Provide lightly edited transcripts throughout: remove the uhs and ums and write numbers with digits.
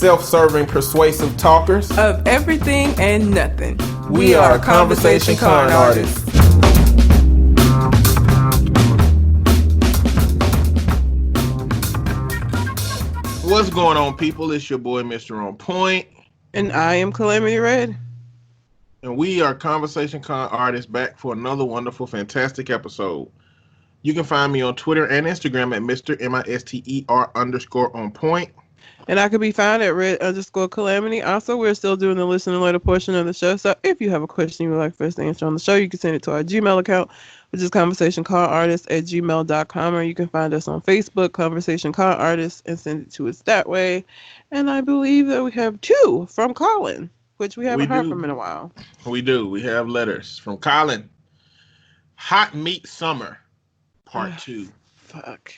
self-serving, persuasive talkers of everything and nothing. We are conversation con artists. What's going on, people? It's your boy, Mr. On Point. And I am Calamity Red. And we are Conversation Con Artists, back for another wonderful, fantastic episode. You can find me on Twitter and Instagram at Mr. MISTER_on point. And I can be found at Red_Calamity. Also, we're still doing the listener letter portion of the show. So if you have a question you would like for us to answer on the show, you can send it to our Gmail account, which is conversationconartists@gmail.com, or you can find us on Facebook, Conversation Con Artists, and send it to us that way. And I believe that we have 2 from Colin, which we haven't heard from in a while. We do. We have letters from Colin. Hot Meat Summer, Part 2. Fuck.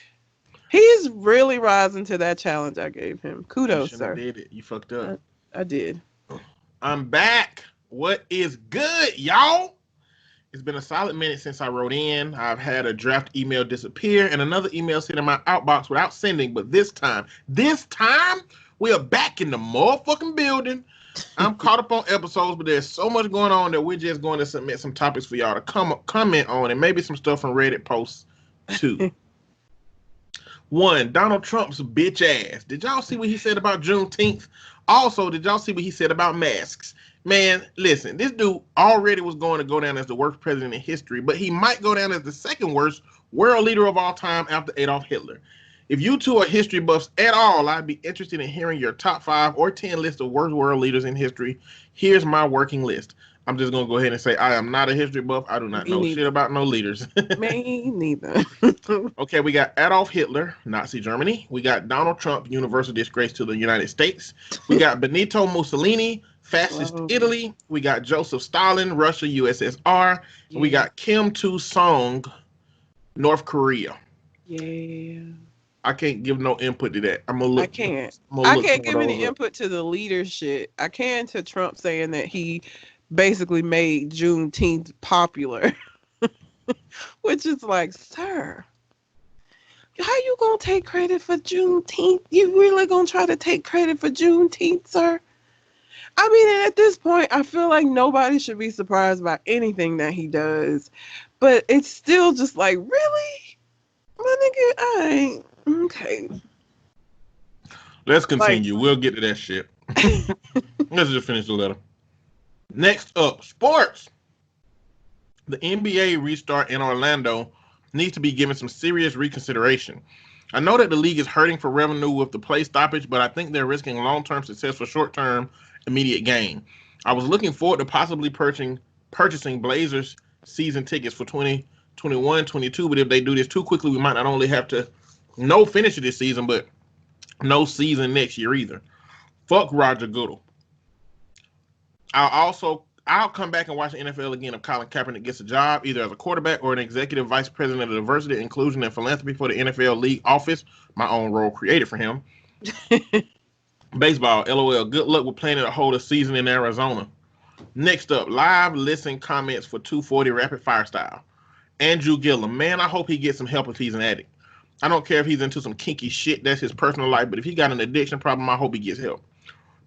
He's really rising to that challenge I gave him. Kudos, sir. You did it. You fucked up. I did. I'm back. What is good, y'all? It's been a solid minute since I wrote in. I've had a draft email disappear and another email sit in my outbox without sending. But this time, we are back in the motherfucking building. I'm caught up on episodes, but there's so much going on that we're just going to submit some topics for y'all to comment on, and maybe some stuff from Reddit posts too. 1, Donald Trump's bitch ass. Did y'all see what he said about Juneteenth? Also, did y'all see what he said about masks? Man, listen, this dude already was going to go down as the worst president in history, but he might go down as the second worst world leader of all time after Adolf Hitler. If you two are history buffs at all, I'd be interested in hearing your top 5 or 10 list of worst world leaders in history. Here's my working list. I'm just going to go ahead and say I am not a history buff. I do not know shit about no leaders. Me neither. Okay, we got Adolf Hitler, Nazi Germany. We got Donald Trump, universal disgrace to the United States. We got Benito Mussolini, fascist Italy. We got Joseph Stalin, Russia, USSR. Yeah. We got Kim Il-sung, North Korea. Yeah. I can't give no input to that. I can't give any input to the leadership. I can to Trump saying that he basically made Juneteenth popular, which is like, sir, how you gonna take credit for Juneteenth? You really gonna try to take credit for Juneteenth, sir? I mean, and at this point, I feel like nobody should be surprised by anything that he does, but it's still just like, really, my nigga, I ain't okay. Let's continue. We'll get to that shit. Let's just finish the letter. Next up, sports. The NBA restart in Orlando needs to be given some serious reconsideration. I know that the league is hurting for revenue with the play stoppage, but I think they're risking long-term success for short-term immediate gain. I was looking forward to possibly purchasing Blazers season tickets for 2021-22, but if they do this too quickly, we might not only have to no finish this season, but no season next year either. Fuck Roger Goodell. I'll come back and watch the NFL again if Colin Kaepernick gets a job, either as a quarterback or an executive vice president of diversity, inclusion, and philanthropy for the NFL league office, my own role created for him. Baseball, LOL. Good luck with planning to hold a season in Arizona. Next up, live listen comments for 240 rapid fire style. Andrew Gillum. Man, I hope he gets some help if he's an addict. I don't care if he's into some kinky shit. That's his personal life. But if he got an addiction problem, I hope he gets help.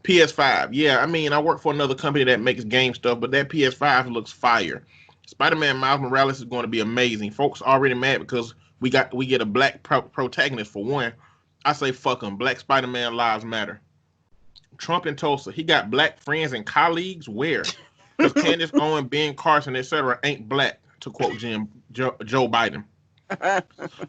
PS5. Yeah, I mean, I work for another company that makes game stuff, but that PS5 looks fire. Spider-Man Miles Morales is going to be amazing. Folks already mad because we get a black protagonist for one. I say fuck him. Black Spider-Man lives matter. Trump in Tulsa. He got black friends and colleagues. Where? Because Candace Owen, Ben Carson, etc. ain't black, to quote Joe Biden.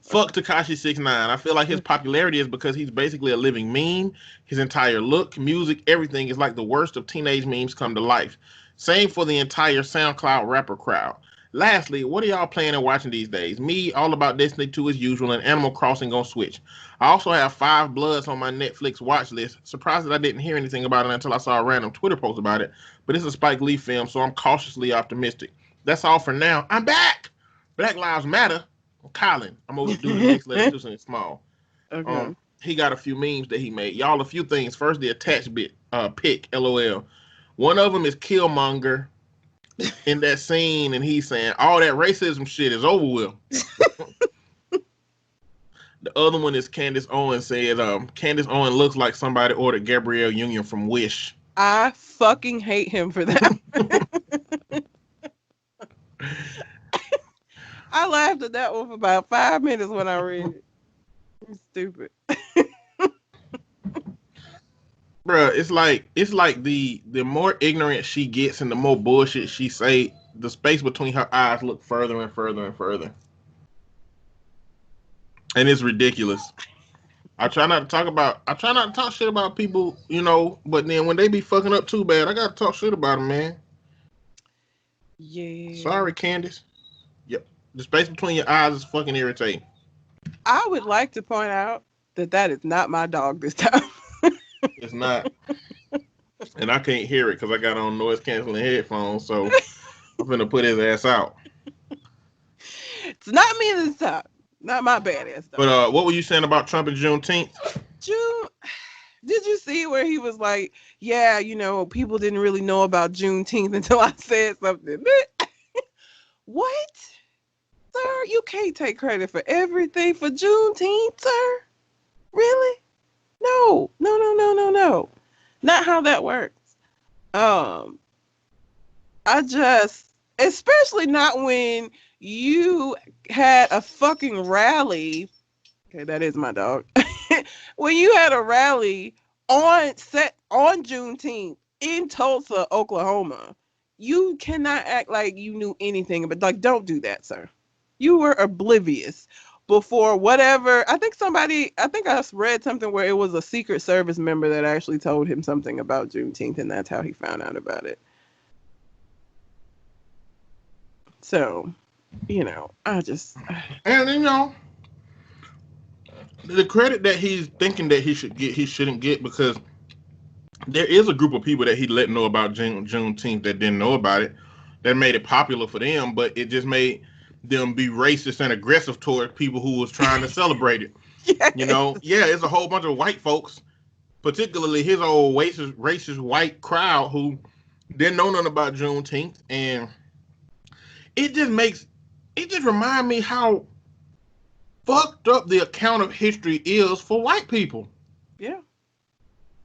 Fuck Tekashi 6ix9ine. I feel like his popularity is because he's basically a living meme. His entire look, music, everything is like the worst of teenage memes come to life. Same for the entire SoundCloud rapper crowd. Lastly, what are y'all playing and watching these days? Me, all about Destiny 2 as usual, and Animal Crossing on Switch. I also have 5 Bloods on my Netflix watch list. Surprised that I didn't hear anything about it until I saw a random Twitter post about it. But it's a Spike Lee film, so I'm cautiously optimistic. That's all for now. I'm back! Black Lives Matter. Colin, I'm going to do the next letter, do something small. Okay. He got a few memes that he made. Y'all, a few things. First, the attached pic, LOL. One of them is Killmonger in that scene, and he's saying, all that racism shit is over with. The other one is Candace Owens said, Candace Owens looks like somebody ordered Gabrielle Union from Wish. I fucking hate him for that. I laughed at that one for about 5 minutes when I read it. It's stupid. Bruh, it's like the more ignorant she gets and the more bullshit she say, the space between her eyes look further and further and further. And it's ridiculous. I try not to talk shit about people, you know, but then when they be fucking up too bad, I gotta talk shit about them, man. Yeah. Sorry, Candace. Yep. The space between your eyes is fucking irritating. I would like to point out that is not my dog this time. It's not. And I can't hear it because I got on noise canceling headphones, so I'm finna put his ass out. It's not me this time. Not my bad ass dog. But what were you saying about Trump and Juneteenth? Did you see where he was like, yeah, you know, people didn't really know about Juneteenth until I said something. What? Sir, you can't take credit for everything for Juneteenth, sir. Really? No. Not how that works. Especially not when you had a fucking rally. Okay, that is my dog. When you had a rally on Juneteenth in Tulsa, Oklahoma, you cannot act like you knew anything. But like, don't do that, sir. You were oblivious before whatever. I think I read something where it was a Secret Service member that actually told him something about Juneteenth, and that's how he found out about it. So, you know, and you know, the credit that he's thinking that he should get, he shouldn't get, because there is a group of people that he let know about Juneteenth that didn't know about it, that made it popular for them, but it just made them be racist and aggressive toward people who was trying to celebrate it. Yes. You know, yeah, it's a whole bunch of white folks, particularly his old racist white crowd who didn't know nothing about Juneteenth, and it just reminds me how fucked up the account of history is for white people. Yeah.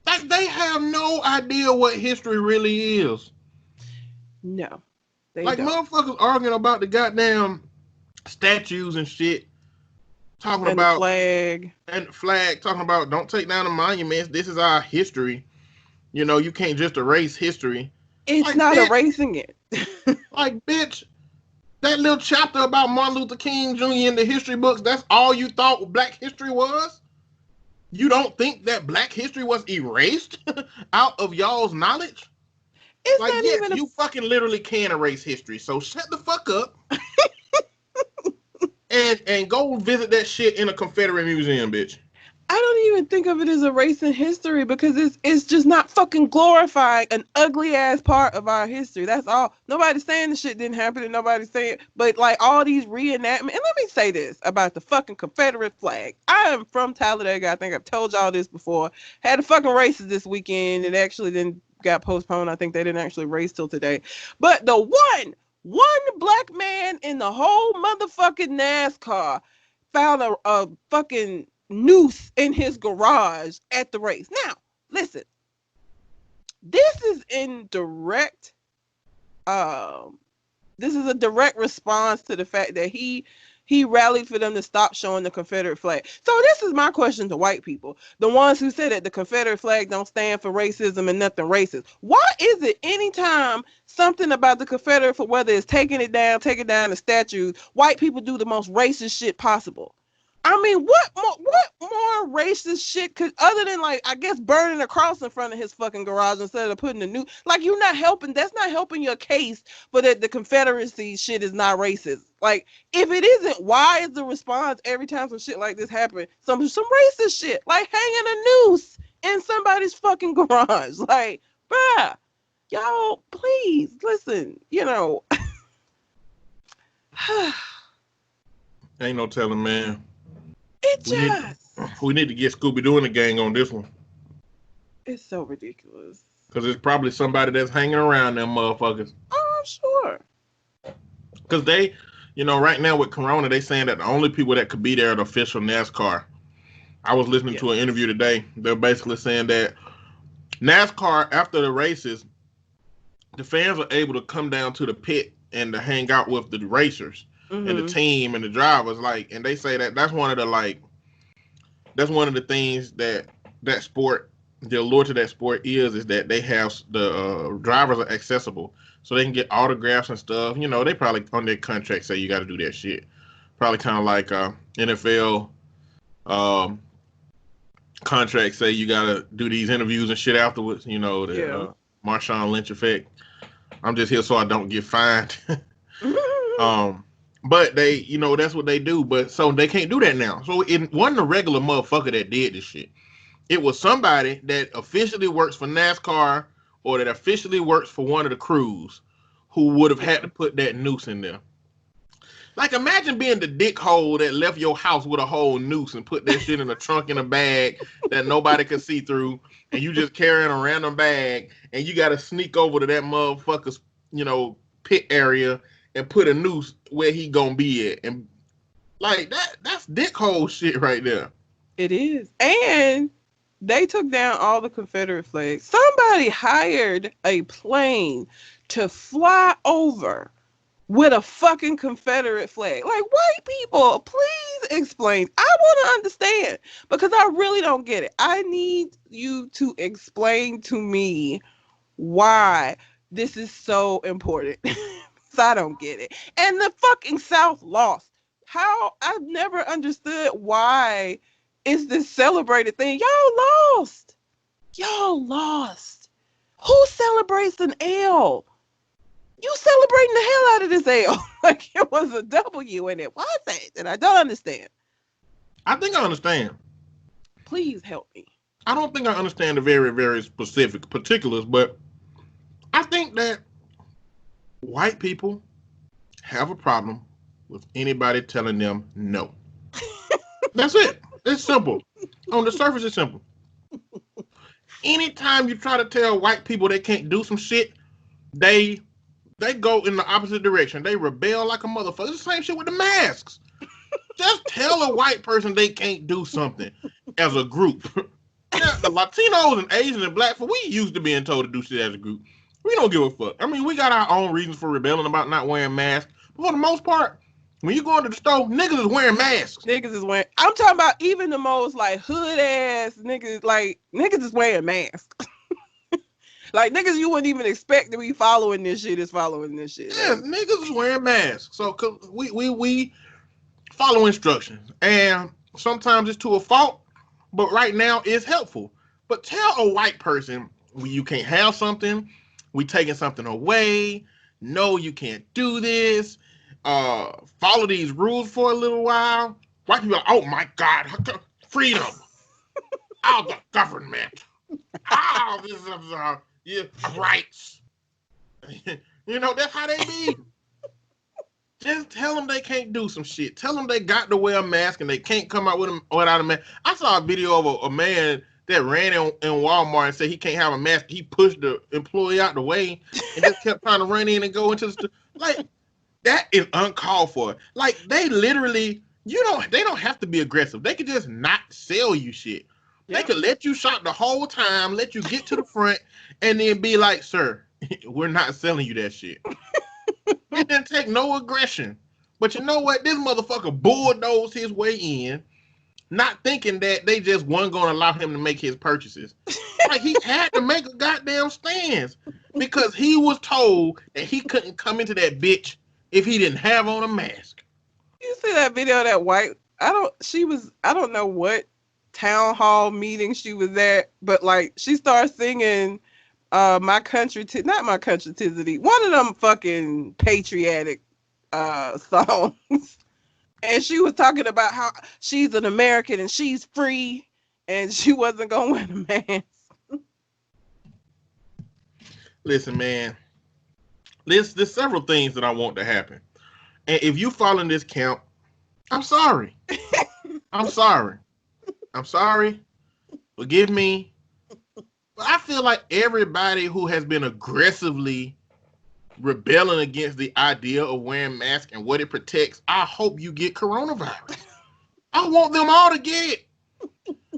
Like, they have no idea what history really is. No. Like, motherfuckers arguing about the goddamn statues and shit. Talking about the flag. And the flag, talking about don't take down the monuments. This is our history. You know, you can't just erase history. It's like, not erasing it. Like, bitch, that little chapter about Martin Luther King Jr. in the history books, that's all you thought black history was? You don't think that black history was erased out of y'all's knowledge? It's like, yes, you fucking literally can erase history, so shut the fuck up. and go visit that shit in a Confederate museum, bitch. I don't even think of it as erasing history, because it's just not fucking glorifying an ugly ass part of our history. That's all. Nobody's saying the shit didn't happen, and nobody's saying, but like all these reenactments. And let me say this about the fucking Confederate flag. I am from Talladega. I think I've told y'all this before. Had a fucking races this weekend. It actually then got postponed. I think they didn't actually race till today. But the one black man in the whole motherfucking NASCAR found a fucking noose in his garage at the race. Now, listen, this is a direct response to the fact that he rallied for them to stop showing the Confederate flag. So this is my question to white people, the ones who said that the Confederate flag don't stand for racism and nothing racist. Why is it anytime something about the Confederate, for whether it's taking down the statues, white people do the most racist shit possible? I mean, what more racist shit could, other than like, I guess, burning a cross in front of his fucking garage instead of putting a new, like, you're not helping. That's not helping your case for that the Confederacy shit is not racist. Like, if it isn't, why is the response every time some shit like this happen some racist shit, like hanging a noose in somebody's fucking garage? Like, bruh, y'all, please listen. You know, ain't no telling, man. We need to get Scooby-Doo and the gang on this one. It's so ridiculous. Because it's probably somebody that's hanging around them motherfuckers. Oh, I'm sure. Because they, right now with Corona, they saying that the only people that could be there are the official NASCAR. I was listening to an interview today. They're basically saying that NASCAR, after the races, the fans are able to come down to the pit and to hang out with the racers and the team and the drivers. Like, and they say that that's one of the things that sport, the allure to that sport is that they have the drivers are accessible, so they can get autographs and stuff. They probably on their contract say you got to do that shit. Probably kind of like NFL contracts say you got to do these interviews and shit afterwards. The Marshawn Lynch effect. I'm just here so I don't get fined. But they, that's what they do. But so they can't do that now. So it wasn't a regular motherfucker that did this shit. It was somebody that officially works for NASCAR or that officially works for one of the crews who would have had to put that noose in there. Like, imagine being the dickhole that left your house with a whole noose and put that shit in a trunk in a bag that nobody could see through, and you just carrying a random bag, and you got to sneak over to that motherfucker's, pit area and put a noose where he gonna be at. And, like, that's dickhole shit right there. It is. And they took down all the Confederate flags. Somebody hired a plane to fly over with a fucking Confederate flag. Like, white people, please explain. I want to understand because I really don't get it. I need you to explain to me why this is so important. So I don't get it. And the fucking South lost. How? I've never understood why it's this celebrated thing. Y'all lost. Who celebrates an L? You celebrating the hell out of this L. Like it was a W in it. Why is that? And I don't understand. I think I understand. Please help me. I don't think I understand the very, very specific particulars, but I think that white people have a problem with anybody telling them no. That's it. It's simple. On the surface, it's simple. Anytime you try to tell white people they can't do some shit, they go in the opposite direction. They rebel like a motherfucker. It's the same shit with the masks. Just tell a white person they can't do something as a group. Yeah, the Latinos and Asians and Black folk, we used to being told to do shit as a group. We don't give a fuck. I mean, we got our own reasons for rebelling about not wearing masks. But for the most part, when you go into the store, niggas is wearing masks. I'm talking about even the most like hood ass niggas, like niggas is wearing masks. Like niggas you wouldn't even expect to be following this shit is following this shit. Yeah, niggas is wearing masks. So cause we follow instructions. And sometimes it's to a fault, but right now it's helpful. But tell a white person you can't have something, we taking something away, no, you can't do this, follow these rules for a little while. White people are like, oh my God, freedom. Oh, the government. Oh, this is rights. That's how they be. Just tell them they can't do some shit. Tell them they got to wear a mask and they can't come out without a mask. I saw a video of a man that ran in Walmart and said he can't have a mask. He pushed the employee out the way and just kept trying to run in and go into the store. Like, that is uncalled for. Like, they literally, they don't have to be aggressive. They could just not sell you shit. They could let you shop the whole time, let you get to the front, and then be like, sir, we're not selling you that shit. It didn't take no aggression. But you know what? This motherfucker bulldozed his way in, not thinking that they just weren't going to allow him to make his purchases. Like, he had to make a goddamn stance because he was told that he couldn't come into that bitch if he didn't have on a mask. You see that video of that white, I don't know what town hall meeting she was at, but like she started singing My Country, not My Country 'Tis of Thee, one of them fucking patriotic songs. And she was talking about how she's an American and she's free and she wasn't going to wear the mask. Listen, man, there's several things that I want to happen. And if you fall in this camp, I'm sorry. I'm sorry. I'm sorry. Forgive me. But I feel like everybody who has been aggressively rebelling against the idea of wearing masks and what it protects, I hope you get coronavirus. I want them all to get it.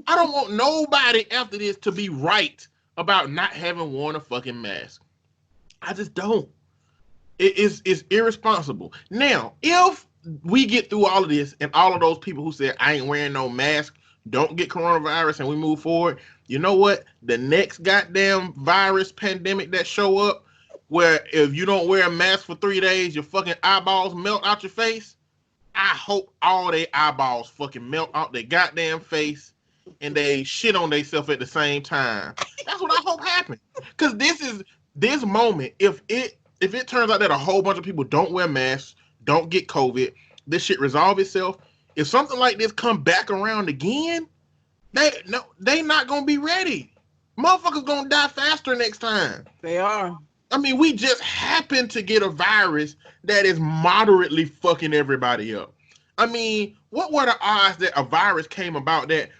I don't want nobody after this to be right about not having worn a fucking mask. I just don't. It's irresponsible. Now, if we get through all of this and all of those people who said I ain't wearing no mask don't get coronavirus and we move forward, you know what? The next goddamn virus pandemic that show up, where if you don't wear a mask for 3 days, your fucking eyeballs melt out your face. I hope all their eyeballs fucking melt out their goddamn face and they shit on themselves at the same time. That's what I hope happens. Because this moment, if it turns out that a whole bunch of people don't wear masks, don't get COVID, this shit resolve itself. If something like this come back around again, they not gonna be ready. Motherfuckers gonna die faster next time. They are. I mean, we just happen to get a virus that is moderately fucking everybody up. I mean, what were the odds that a virus came about that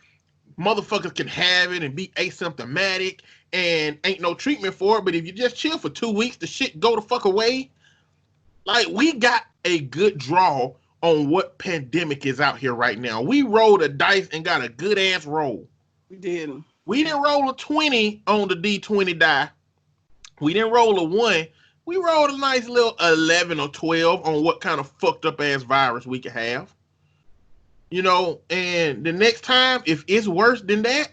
motherfuckers can have it and be asymptomatic and ain't no treatment for it, but if you just chill for 2 weeks, the shit go the fuck away? Like, we got a good draw on what pandemic is out here right now. We rolled a dice and got a good ass roll. We did. We didn't roll a 20 on the D20 die. We didn't roll a 1. We rolled a nice little 11 or 12 on what kind of fucked up ass virus we could have. You know, and the next time, if it's worse than that,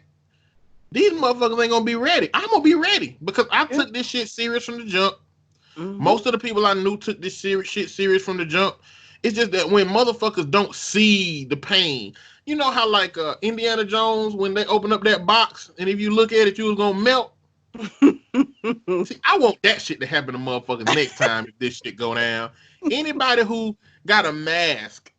these motherfuckers ain't gonna be ready. I'm gonna be ready because I took this shit serious from the jump. Mm-hmm. Most of the people I knew took this shit serious from the jump. It's just that when motherfuckers don't see the pain, you know how like Indiana Jones, when they open up that box and if you look at it, you was gonna melt. See, I want that shit to happen to motherfuckers next time if this shit go down. Anybody who got a mask,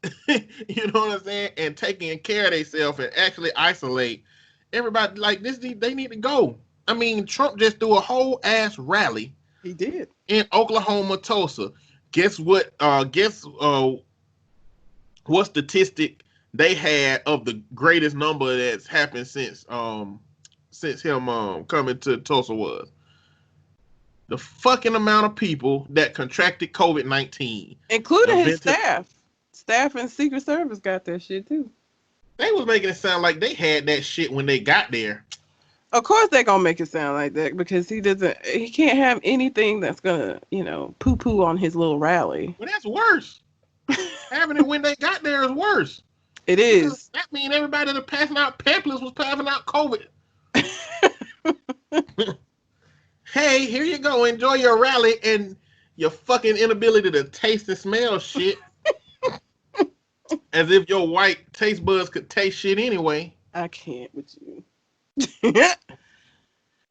you know what I'm saying, and taking care of themselves and actually isolate, everybody like this, they need to go. I mean, Trump just threw a whole ass rally. He did. In Oklahoma, Tulsa. Guess what? What statistic they had of the greatest number that's happened since him coming to Tulsa was? The fucking amount of people that contracted COVID-19. Including his staff. Staff and Secret Service got that shit too. They was making it sound like they had that shit when they got there. Of course they're gonna make it sound like that because he can't have anything that's gonna, poo-poo on his little rally. Well, that's worse. Having it when they got there is worse. It is. That means everybody that passing out pamphlets was passing out COVID. Hey, here you go. Enjoy your rally and your fucking inability to taste and smell shit. As if your white taste buds could taste shit anyway. I can't with you.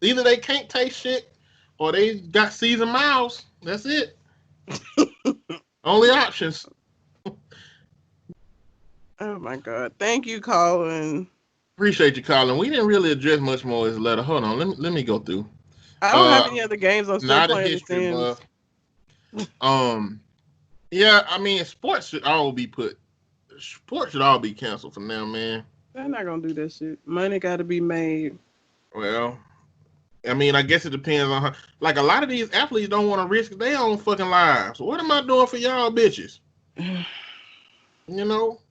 Either they can't taste shit or they got seasoned mouths. That's it. Only options. Oh my God. Thank you, Colin. Appreciate you, Colin. We didn't really address much more of his letter. Hold on. Let me go through. I don't have any other games. I'm still playing history, The Sims. Yeah, I mean, sports should all be canceled for now, man. They're not gonna do that shit. Money got to be made. Well, I mean, I guess it depends on how. Like, a lot of these athletes don't want to risk their own fucking lives. What am I doing for y'all bitches? You know?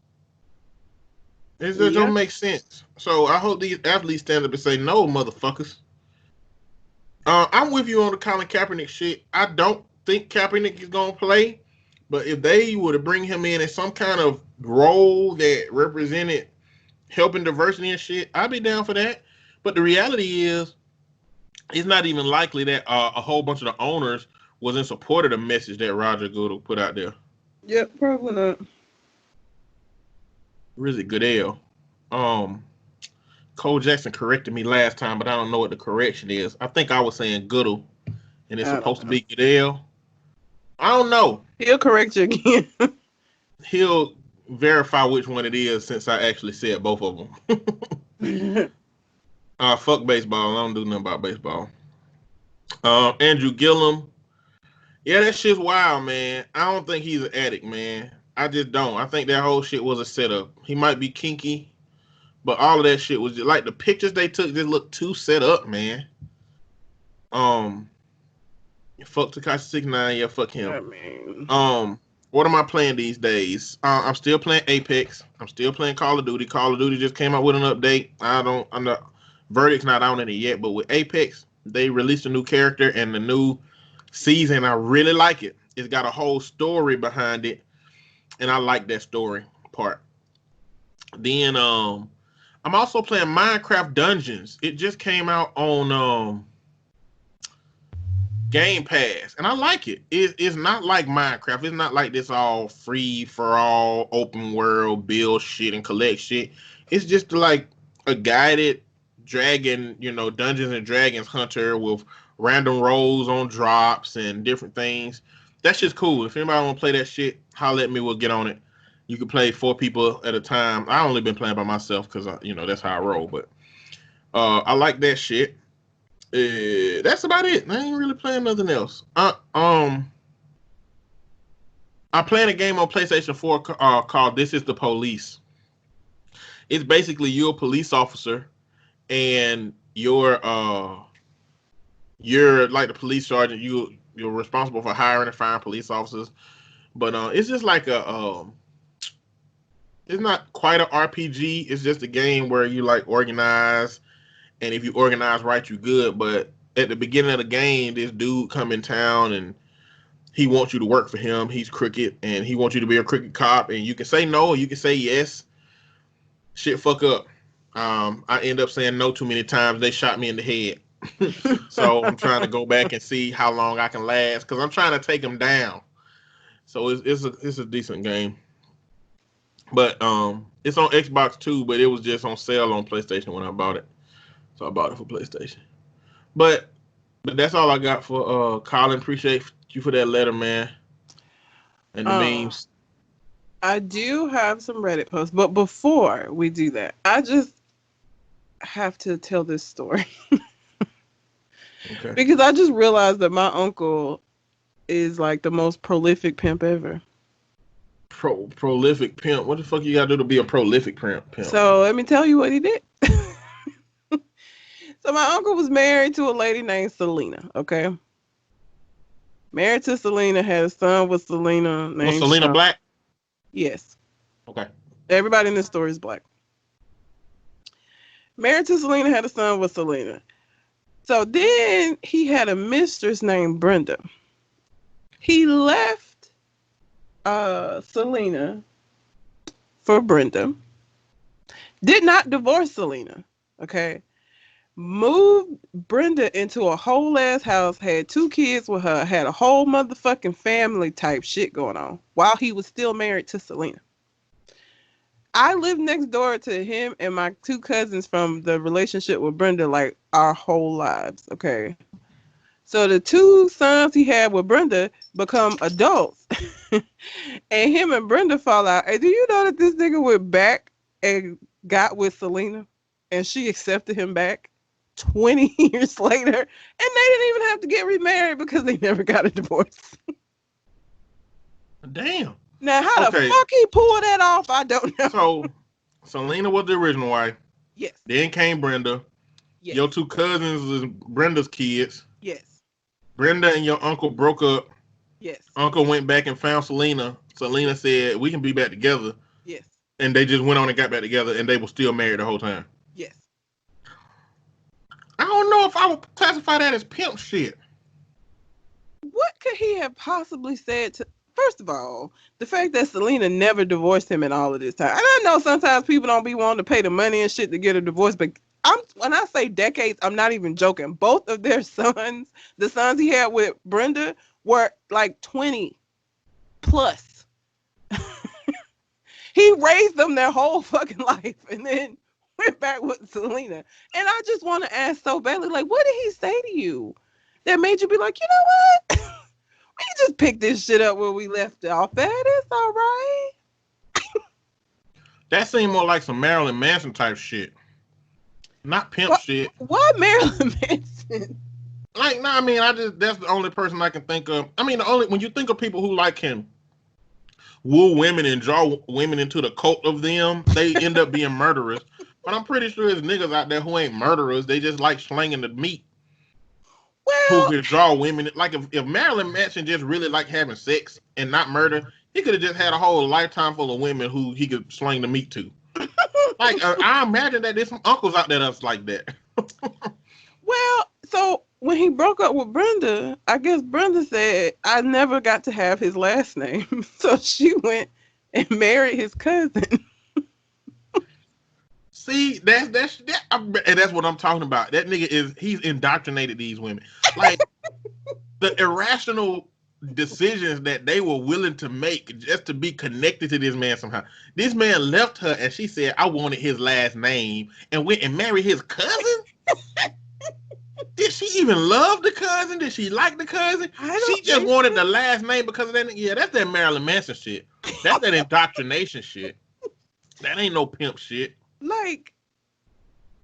It just don't make sense. So I hope these athletes stand up and say, no, motherfuckers. I'm with you on the Colin Kaepernick shit. I don't think Kaepernick is going to play. But if they were to bring him in some kind of role that represented helping diversity and shit, I'd be down for that. But the reality is, it's not even likely that a whole bunch of the owners was in support of the message that Roger Goodell put out there. Yep, probably not. Really Goodell. Cole Jackson corrected me last time, but I don't know what the correction is. I think I was saying Goodell, and it's supposed to be Goodell. I don't know. He'll correct you again. He'll verify which one it is since I actually said both of them. Fuck baseball. I don't do nothing about baseball. Andrew Gillum. Yeah, that shit's wild, man. I don't think he's an addict, man. I just don't. I think that whole shit was a setup. He might be kinky, but all of that shit was just like the pictures they took just looked too set up, man. Fuck Tekashi 69. Yeah, fuck him. I mean, What am I playing these days? I'm still playing Apex. I'm still playing Call of Duty. Call of Duty just came out with an update. I'm not verdict's not out in it yet, but with Apex, they released a new character and the new season. I really like it. It's got a whole story behind it, and I like that story part. Then I'm also playing Minecraft Dungeons. It just came out on Game Pass, and I like it. It's not like Minecraft. It's not like this all free for all open world build shit and collect shit. It's just like a guided dragon, Dungeons and Dragons hunter with random rolls on drops and different things. That's just cool. If anybody want to play that shit, holler at me. We'll get on it. You can play 4 people at a time. I only been playing by myself because that's how I roll. But I like that shit. That's about it. I ain't really playing nothing else. I'm playing a game on PlayStation 4 called This Is the Police. It's basically you're a police officer and you're like the police sergeant. You're responsible for hiring and firing police officers. But it's just like it's not quite an RPG. It's just a game where you like organize, and if you organize right, you good. But at the beginning of the game, this dude come in town and he wants you to work for him. He's crooked, and he wants you to be a crooked cop. And you can say no, or you can say yes. Shit, fuck up. I end up saying no too many times. They shot me in the head. So I'm trying to go back and see how long I can last because I'm trying to take him down. So it's a decent game. But it's on Xbox too, but it was just on sale on PlayStation when I bought it. So I bought it for PlayStation. But that's all I got for Colin. Appreciate you for that letter, man. And the memes. I do have some Reddit posts, but before we do that, I just have to tell this story. Okay. Because I just realized that my uncle is like the most prolific pimp ever. Prolific pimp? What the fuck you gotta do to be a prolific pimp? So let me tell you what he did. So my uncle was married to a lady named Selena, okay? Married to Selena, had a son with Selena named Was Selena Sean. black? Yes. Okay. Everybody in this story is black. Married to Selena, had a son with Selena. So then he had a mistress named Brenda. He left Selena for Brenda. Did not divorce Selena, okay? Moved Brenda into a whole ass house, had 2 kids with her, had a whole motherfucking family type shit going on while he was still married to Selena. I lived next door to him and my 2 cousins from the relationship with Brenda like our whole lives, okay? So the 2 sons he had with Brenda become adults. And him and Brenda fall out. And do you know that this nigga went back and got with Selena and she accepted him back 20 years later, and they didn't even have to get remarried because they never got a divorce. Damn. Now, how the fuck he pulled that off, I don't know. So, Selena was the original wife. Yes. Then came Brenda. Yes. Your 2 cousins is Brenda's kids. Yes. Brenda and your uncle broke up. Yes. Uncle went back and found Selena. Selena said, we can be back together. Yes. And they just went on and got back together, and they were still married the whole time. Yes. I don't know if I would classify that as pimp shit. What could he have possibly said to... First of all, the fact that Selena never divorced him in all of this time. And I know sometimes people don't be wanting to pay the money and shit to get a divorce, but when I say decades, I'm not even joking. Both of their sons, the sons he had with Brenda, were like 20 plus. He raised them their whole fucking life and then went back with Selena. And I just want to ask so badly, like, what did he say to you that made you be like, you know what? We just picked this shit up where we left it off at. It's all right. That seemed more like some Marilyn Manson type shit. Not pimp shit. Why Marilyn Manson? Like, no, I mean, that's the only person I can think of. I mean, when you think of people who like him, woo women and draw women into the cult of them, they end up being murderers. But I'm pretty sure there's niggas out there who ain't murderers. They just like slanging the meat. who Well, could draw women. Like if Marilyn Manson just really liked having sex and not murder, he could have just had a whole lifetime full of women who he could sling the meat to. Like I imagine that there's some uncles out there that's like that. well, so when he broke up with Brenda, I guess Brenda said, I never got to have his last name. So she went and married his cousin. See, and that's what I'm talking about. That nigga he's indoctrinated these women. Like the irrational decisions that they were willing to make just to be connected to this man somehow. This man left her and she said, I wanted his last name and went and married his cousin? Did she even love the cousin? Did she like the cousin? She just wanted the last name because of that. Yeah, that's that Marilyn Manson shit. That's that indoctrination shit. That ain't no pimp shit. Like,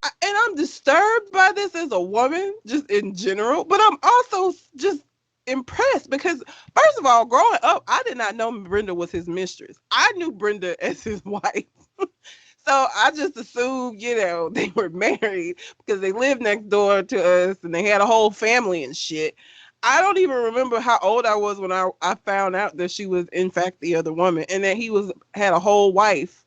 and I'm disturbed by this as a woman, just in general, but I'm also just impressed because, first of all, growing up, I did not know Brenda was his mistress. I knew Brenda as his wife. So I just assumed, they were married because they lived next door to us and they had a whole family and shit. I don't even remember how old I was when I found out that she was, in fact, the other woman and that he had a whole wife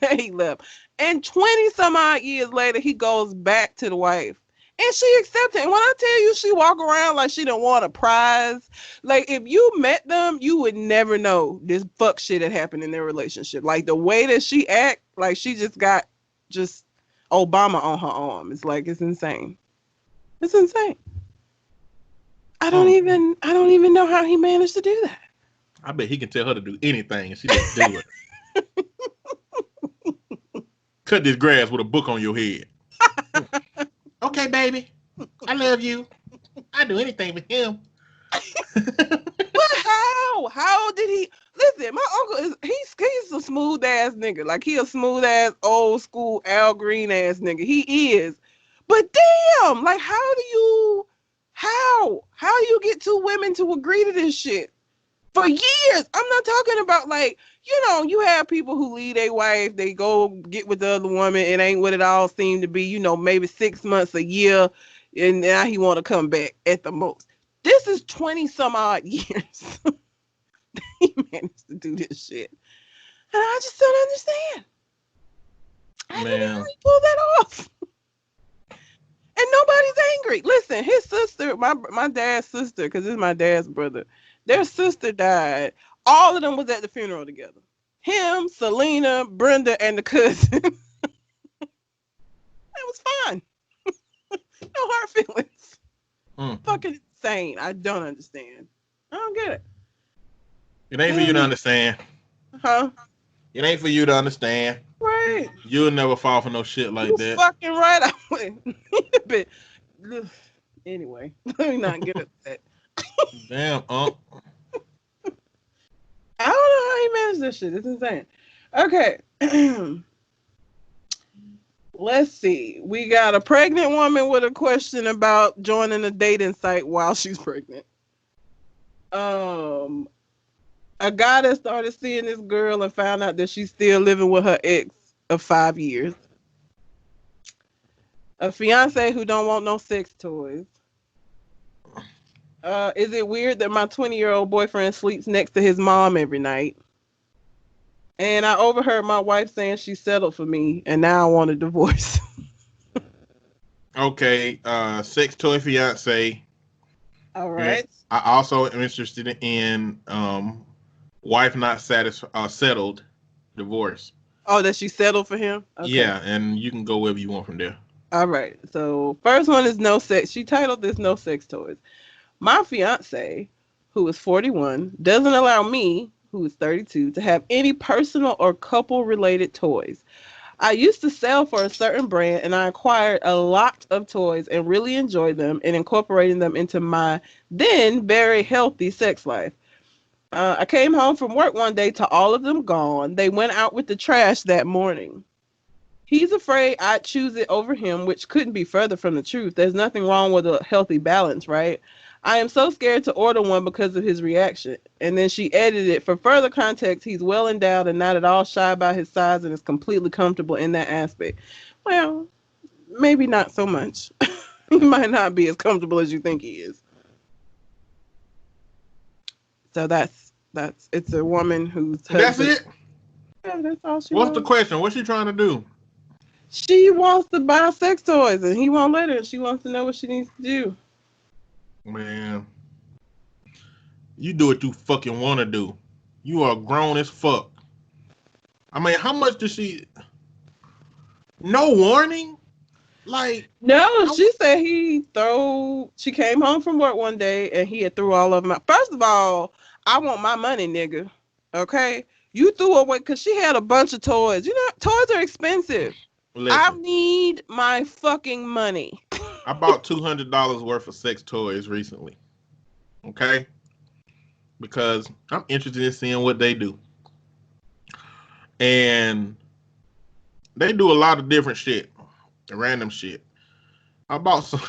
that he left. And 20 some odd years later, he goes back to the wife. And she accepted. And when I tell you she walk around like she done won a prize, like if you met them, you would never know this fuck shit had happened in their relationship. Like the way that she act, like she just got Obama on her arm. It's like, it's insane. It's insane. I don't even know how he managed to do that. I bet he can tell her to do anything and she just do it. Cut this grass with a book on your head. Okay, baby. I love you. I'd do anything with him. But how? How did he? Listen, my uncle he's a smooth ass nigga. Like he a smooth ass old school Al Green ass nigga. He is. But damn, like how you get two women to agree to this shit? For years. I'm not talking about like, you have people who leave their wife, they go get with the other woman, it ain't what it all seemed to be, maybe 6 months, a year, and now he want to come back at the most. This is 20 some odd years. He managed to do this shit. And I just don't understand. I don't know how he pulled that off. And nobody's angry. Listen, his sister, my dad's sister, because this is my dad's brother, their sister died. All of them was at the funeral together. Him, Selena, Brenda, and the cousin. It was fine. No hard feelings. Fucking insane. I don't understand. I don't get it. It ain't for you to understand. Huh? It ain't for you to understand. Right. You'll never fall for no shit like that. Fucking right. I would. Anyway, let me not get upset. Damn, I don't know how he managed this shit. It's insane. Okay. Let's see. We got a pregnant woman with a question about joining a dating site while she's pregnant. A guy that started seeing this girl and found out that she's still living with her ex of 5 years. A fiance who don't want no sex toys. Is it weird that my 20-year-old boyfriend sleeps next to his mom every night? And I overheard my wife saying she settled for me, and now I want a divorce. Okay, sex toy fiance. All right. And I also am interested in wife not settled divorce. Oh, that she settled for him? Okay. Yeah, and you can go wherever you want from there. All right. So first one is no sex. She titled this No Sex Toys. My fiance, who is 41, doesn't allow me, who is 32, to have any personal or couple-related toys. I used to sell for a certain brand, and I acquired a lot of toys and really enjoyed them and incorporating them into my then very healthy sex life. I came home from work one day to all of them gone. They went out with the trash that morning. He's afraid I'd choose it over him, which couldn't be further from the truth. There's nothing wrong with a healthy balance, right? I am so scared to order one because of his reaction. And then she edited it. For further context, he's well endowed and not at all shy about his size and is completely comfortable in that aspect. Well, maybe not so much. He might not be as comfortable as you think he is. So that's it's a woman whose That's husband. it. Yeah, that's all she What's the wants. question? What's she trying to do? She wants to buy sex toys and he won't let her. She wants to know what she needs to do. Man, you do what you fucking want to do. You are grown as fuck. I mean, how much does she? No warning. Like, No, she said she came home from work one day and he had threw all of them out. First of all, I want my money, nigga. Okay? You threw away because she had a bunch of toys. You know, toys are expensive. I listen, need my fucking money. I bought $200 worth of sex toys recently. Okay, because I'm interested in seeing what they do, and they do a lot of different shit, random shit. I bought some.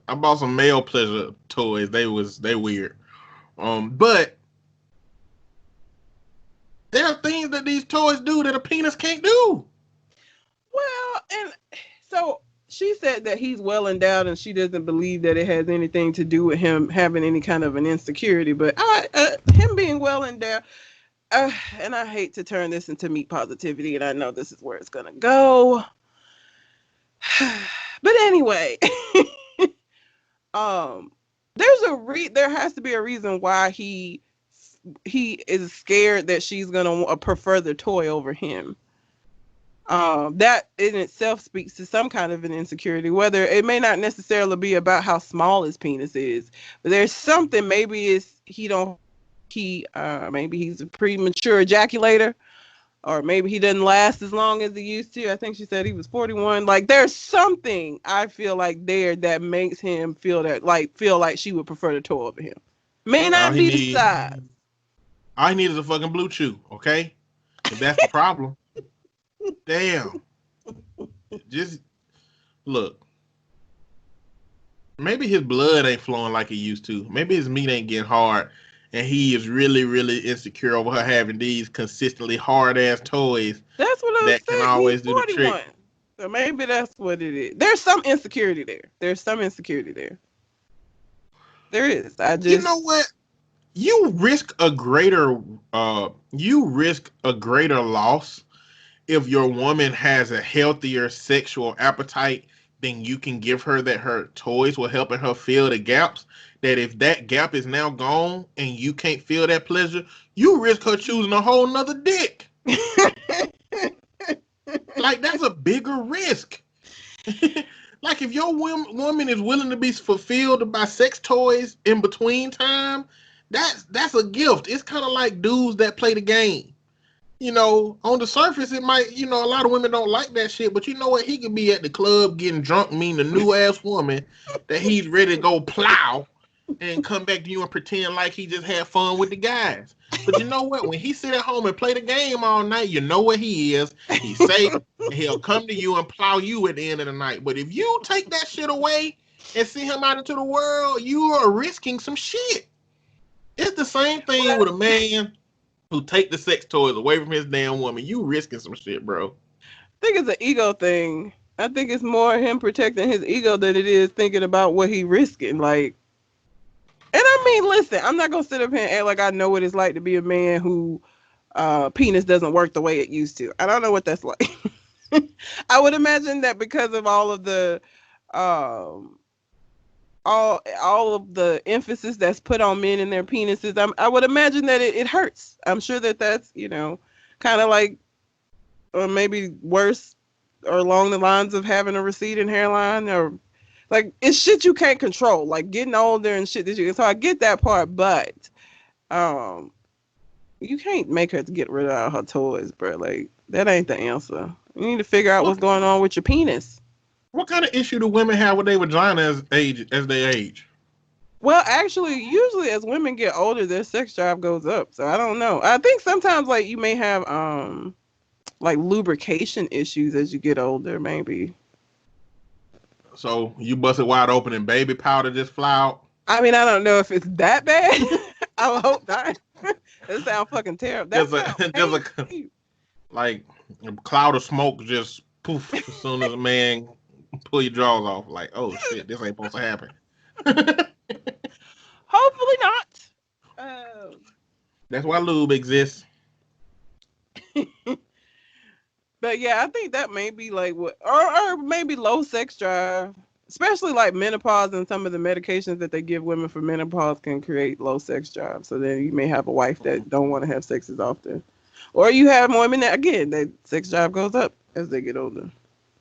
I bought some male pleasure toys. They weird. But there are things that these toys do that a penis can't do. Well, and so she said that he's well endowed and she doesn't believe that it has anything to do with him having any kind of an insecurity. But him being well endowed, and I hate to turn this into meat positivity, and I know this is where it's going to go. But anyway, there has to be a reason why he is scared that she's going to prefer the toy over him. That in itself speaks to some kind of an insecurity, whether it may not necessarily be about how small his penis is, but there's something. Maybe maybe he's a premature ejaculator, or maybe he doesn't last as long as he used to. I think she said he was 41. Like, there's something I feel like there that makes him feel like she would prefer the toy over him. May All not he be the need, size. all he needs is a fucking blue chew. Okay, if that's the problem. Damn. Just look. Maybe his blood ain't flowing like it used to. Maybe his meat ain't getting hard, and he is really, really insecure over her having these consistently hard ass toys That's what I'm that can saying. He's always do the 41. trick. So maybe that's what it is. There's some insecurity there. There is. You know what? You risk a greater loss if your woman has a healthier sexual appetite than you can give her, that her toys will help her fill the gaps. That if that gap is now gone and you can't feel that pleasure, you risk her choosing a whole nother dick. Like, that's a bigger risk. Like, if your woman is willing to be fulfilled by sex toys in between time, that's a gift. It's kind of like dudes that play the game. You know, on the surface, it might, a lot of women don't like that shit, but you know what? He could be at the club getting drunk, meeting a new ass woman that he's ready to go plow and come back to you and pretend like he just had fun with the guys. But you know what? When he sit at home and play the game all night, you know what he is. He's safe, and he'll come to you and plow you at the end of the night. But if you take that shit away and send him out into the world, you are risking some shit. It's the same thing with a man who take the sex toys away from his damn woman. You risking some shit, bro. I think it's an ego thing. I think it's more him protecting his ego than it is thinking about what he risking. Like, and I mean, listen, I'm not gonna sit up here and act like I know what it's like to be a man who penis doesn't work the way it used to. I don't know what that's like. I would imagine that because of all of the all of the emphasis that's put on men and their penises, I would imagine that it hurts. I'm sure that's kind of like, or maybe worse, or along the lines of having a receding hairline, or like, it's shit you can't control, like getting older and shit that you. So I get that part, but you can't make her get rid of all her toys, bro. Like, that ain't the answer. You need to figure out what's going on with your penis. What kind of issue do women have with their vagina as they age? Well, actually, usually as women get older, their sex drive goes up. So I don't know. I think sometimes, like, you may have like lubrication issues as you get older, maybe. So you bust it wide open and baby powder just fly out? I mean, I don't know if it's that bad. I hope not. That sounds fucking terrible. There's like a cloud of smoke just poof as soon as a man pull your drawers off. Like, oh shit, this ain't supposed to happen. Hopefully not. Uh, That's why lube exists. but yeah, I think that may be like what, or maybe low sex drive, especially like menopause and some of the medications that they give women for menopause can create low sex drive. So then you may have a wife that don't want to have sex as often, or you have women that again that sex drive goes up as they get older,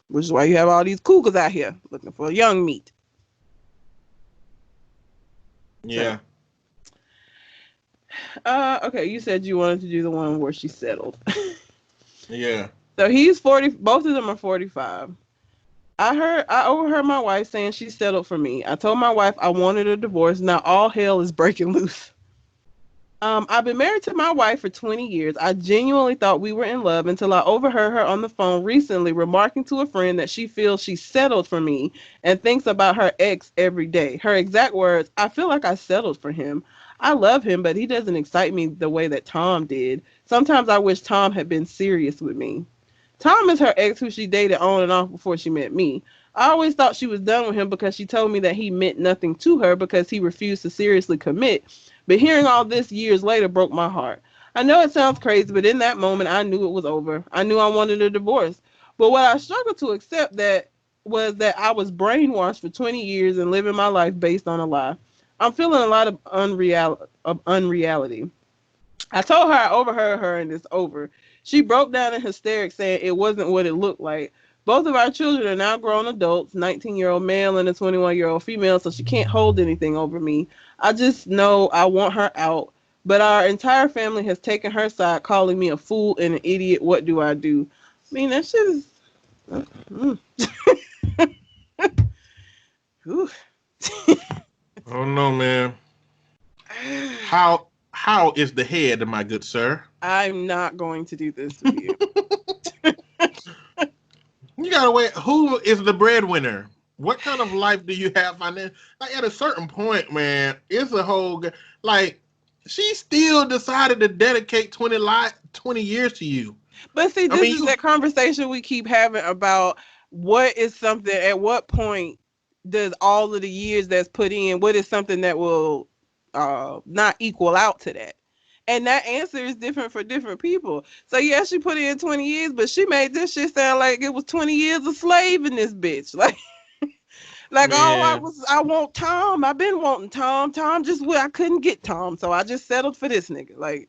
which is why you have all these cougars out here looking for young meat. Yeah. Okay, you said you wanted to do the one where she settled. Yeah. So he's 40. Both of them are 45. I overheard my wife saying she settled for me. I told my wife I wanted a divorce. Now all hell is breaking loose. I've been married to my wife for 20 years. I genuinely thought we were in love until I overheard her on the phone recently remarking to a friend that she feels she settled for me and thinks about her ex every day. Her exact words, I feel like I settled for him. I love him, but he doesn't excite me the way that Tom did. Sometimes I wish Tom had been serious with me. Tom is her ex who she dated on and off before she met me. I always thought she was done with him because she told me that he meant nothing to her because he refused to seriously commit. But hearing all this years later broke my heart. I know it sounds crazy, but in that moment, I knew it was over. I knew I wanted a divorce. But what I struggled to accept that was that I was brainwashed for 20 years and living my life based on a lie. I'm feeling a lot of unreality. I told her I overheard her and it's over. She broke down in hysterics saying it wasn't what it looked like. Both of our children are now grown adults, 19-year-old male and a 21-year-old female, so she can't hold anything over me. I just know I want her out, but our entire family has taken her side, calling me a fool and an idiot. What do I do? I mean, that shit is... Oh no, man. How is the head, my good sir? I'm not going to do this with you. You gotta wait. Who is the breadwinner? What kind of life do you have? Like at a certain point, man, it's a whole like. She still decided to dedicate 20 years to you. But see, this is that conversation we keep having about what is something. At what point does all of the years that's put in? What is something that will not equal out to that? And that answer is different for different people. So yeah, she put in 20 years, but she made this shit sound like it was 20 years of slaving this bitch. Like, man. I want Tom. I've been wanting Tom. Tom just I couldn't get Tom, so I just settled for this nigga. Like,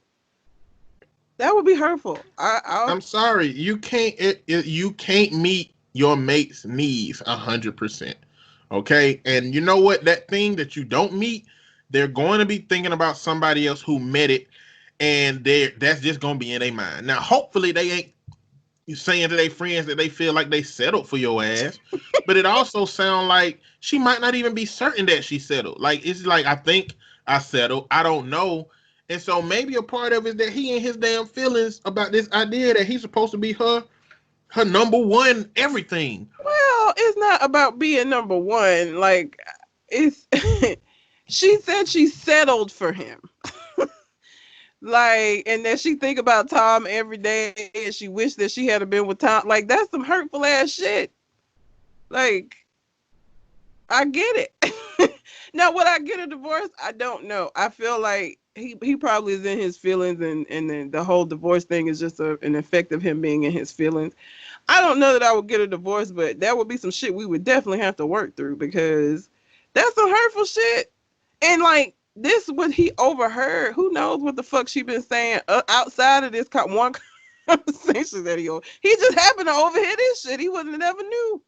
that would be hurtful. I'm sorry, you can't. You can't meet your mate's needs 100%. Okay, and you know what? That thing that you don't meet, they're going to be thinking about somebody else who met it. And that's just gonna be in their mind. Now, hopefully, they ain't saying to their friends that they feel like they settled for your ass. But it also sounds like she might not even be certain that she settled. Like it's like I think I settled. I don't know. And so maybe a part of it is that he and his damn feelings about this idea that he's supposed to be her number one everything. Well, it's not about being number one. Like it's she said she settled for him. Like, and then she think about Tom every day and she wished that she had been with Tom. Like, that's some hurtful ass shit. Like, I get it. Now, would I get a divorce? I don't know. I feel like he probably is in his feelings and then the whole divorce thing is just an effect of him being in his feelings. I don't know that I would get a divorce, but that would be some shit we would definitely have to work through because that's some hurtful shit. And like, this what he overheard. Who knows what the fuck she been saying outside of this one conversation that he just happened to overhear this shit. He wouldn't have never knew.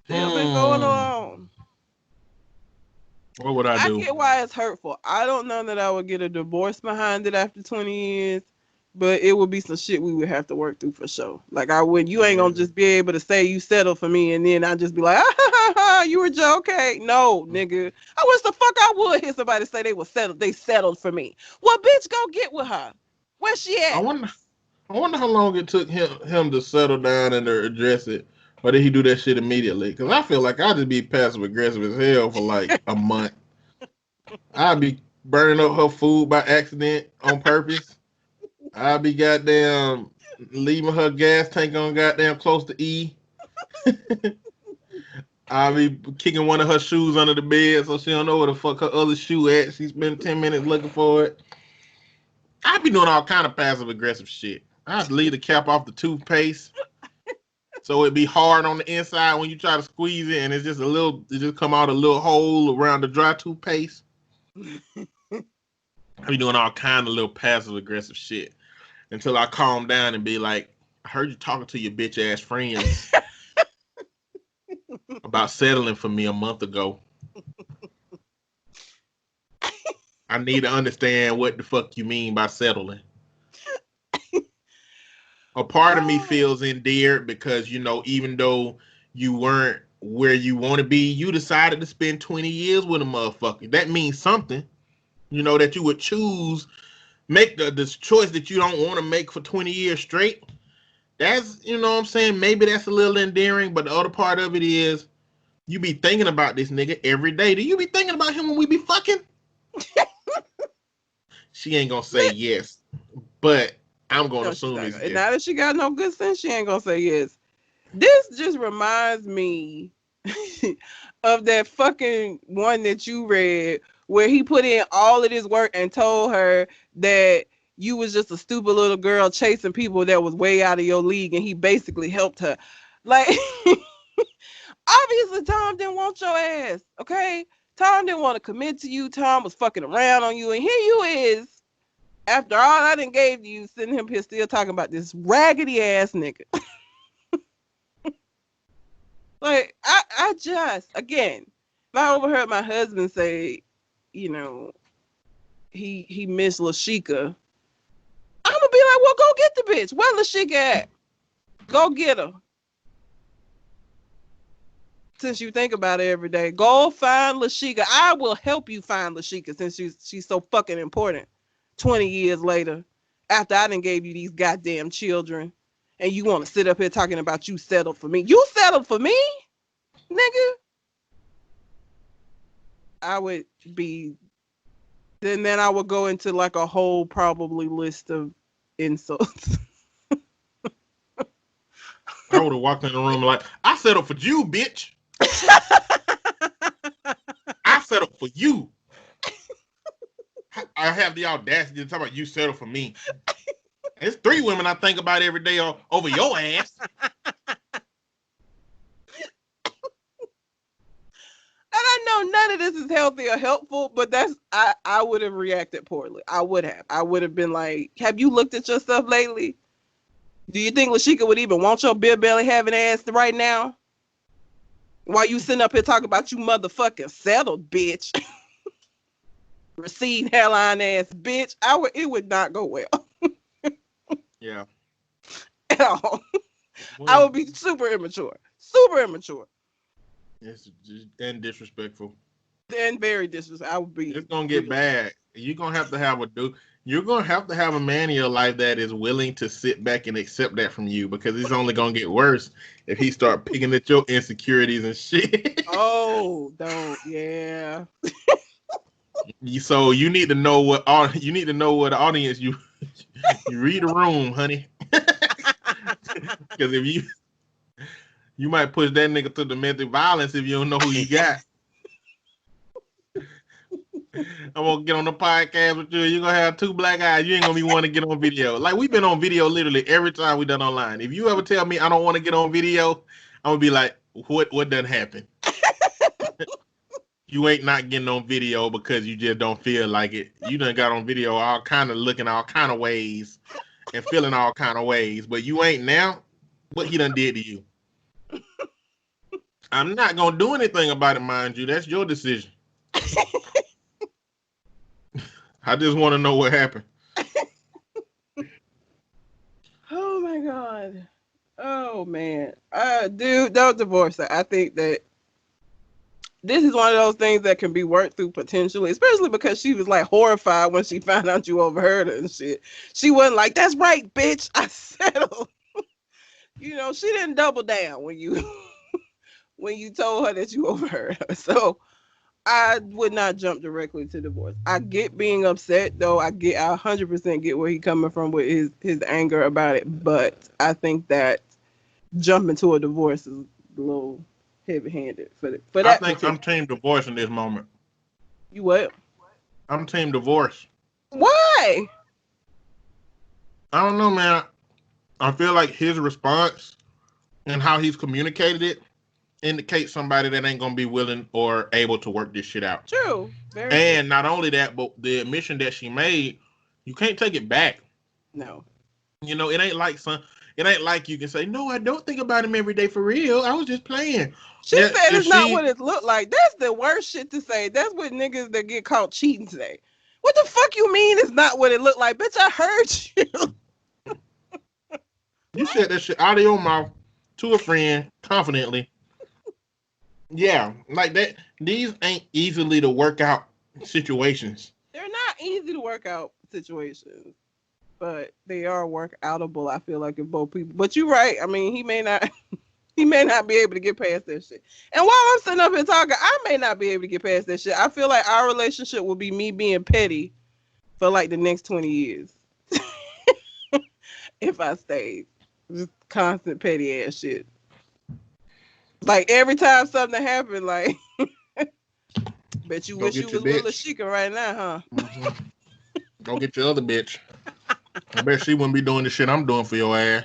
Still been going on. What would I do? I get why it's hurtful. I don't know that I would get a divorce behind it after 20 years, but it would be some shit we would have to work through for sure. Like I would, you ain't gonna just be able to say you settled for me and then I just be like, you were just okay. No, nigga. I wish the fuck I would hear somebody say they settled for me. Well, bitch, go get with her. Where's she at? I wonder how long it took him to settle down and to address it. Or did he do that shit immediately? Because I feel like I'd just be passive aggressive as hell for like a month. I'd be burning up her food by accident on purpose. I'd be goddamn leaving her gas tank on goddamn close to E. I be kicking one of her shoes under the bed so she don't know where the fuck her other shoe at. She spent 10 minutes looking for it. I be doing all kind of passive aggressive shit. I'd leave the cap off the toothpaste so it be hard on the inside when you try to squeeze it, and it just come out a little hole around the dry toothpaste. I be doing all kind of little passive aggressive shit until I calm down and be like, I heard you talking to your bitch ass friends about settling for me a month ago. I need to understand what the fuck you mean by settling. A part of me feels endeared because, you know, even though you weren't where you want to be, you decided to spend 20 years with a motherfucker. That means something, you know, that you would make this choice that you don't want to make for 20 years straight. That's, you know what I'm saying? Maybe that's a little endearing, but the other part of it is you be thinking about this nigga every day. Do you be thinking about him when we be fucking? She ain't gonna say yes, but I'm gonna assume it's yes. Now that she got no good sense, she ain't gonna say yes. This just reminds me of that fucking one that you read where he put in all of this work and told her that you was just a stupid little girl chasing people that was way out of your league, and he basically helped her. Like, obviously Tom didn't want your ass, okay? Tom didn't want to commit to you. Tom was fucking around on you, and here you is, after all I done gave you, sitting him here still talking about this raggedy ass nigga. Like, I just, again, if I overheard my husband say, you know, he missed Lashika, I'm gonna be like, well, go get the bitch. Where Lashika at? Go get her. Since you think about it every day, go find Lashika. I will help you find Lashika since she's so fucking important. 20 years later, after I done gave you these goddamn children, and you want to sit up here talking about you settled for me. You settled for me, nigga? I would be... Then I would go into like a whole probably list of insults. I would have walked in the room like, I settled for you, bitch. I settled for you. I have the audacity to talk about you settle for me. There's 3 women I think about every day over your ass. And I know none of this is healthy or helpful, but I would have reacted poorly. I would have been like, have you looked at yourself lately? Do you think Lashika would even want your beer belly having ass right now? While you sitting up here talking about you motherfucking settled, bitch. Recede hairline ass bitch. It would not go well. Yeah. At all. Well, I would be super immature. Super immature. It's just and disrespectful. And very disrespectful. I would be. It's gonna get bad. You're gonna have to have a man in your life that is willing to sit back and accept that from you, because it's only gonna get worse if he start picking at your insecurities and shit. Oh, don't, yeah. So you need to know what audience you read the room, honey. Because if you might push that nigga to domestic violence if you don't know who you got. I'm gonna get on the podcast with you. You're gonna have 2 black eyes. You ain't gonna be want to get on video. Like, we've been on video literally every time we done online. If you ever tell me I don't want to get on video, I'm gonna be like, what done happened? You ain't not getting on video because you just don't feel like it. You done got on video all kind of looking all kind of ways and feeling all kind of ways, but you ain't now. What he done did to you? I'm not gonna do anything about it, mind you. That's your decision. I just want to know what happened. Oh my God. Oh man. Dude, don't divorce her. I think that this is one of those things that can be worked through potentially, especially because she was like horrified when she found out you overheard her and shit. She wasn't like, that's right, bitch, I settled. You know, she didn't double down when you told her that you overheard her. So I would not jump directly to divorce. I get being upset though. I 100% get where he's coming from with his anger about it. But I think that jumping to a divorce is a little heavy-handed for I that think particular. I'm team divorce in this moment. You what? I'm team divorce. Why? I don't know, man. I feel like his response and how he's communicated it indicates somebody that ain't gonna be willing or able to work this shit out. True. Very true. And not only that, but the admission that she made, you can't take it back. No. You know, it ain't like it ain't like you can say, no, I don't think about him every day for real. I was just playing. She Yeah, said if it's not what she it looked like. That's the worst shit to say. That's what niggas that get caught cheating say. What the fuck you mean it's not what it looked like? Bitch, I heard you said that shit out of your mouth to a friend confidently. Yeah, like that. These ain't easily to work out situations. They're not easy to work out situations, but they are work outable. I feel like in both people. But you're right. I mean, he may not be able to get past that shit. And while I'm sitting up here talking, I may not be able to get past that shit. I feel like our relationship will be me being petty for like the next 20 years. If I stayed. Just constant petty ass shit. Like every time something happened, like bet you Go wish get you your was with bitch. Lashika right now, huh? Mm-hmm. Go get your other bitch. I bet she wouldn't be doing the shit I'm doing for your ass.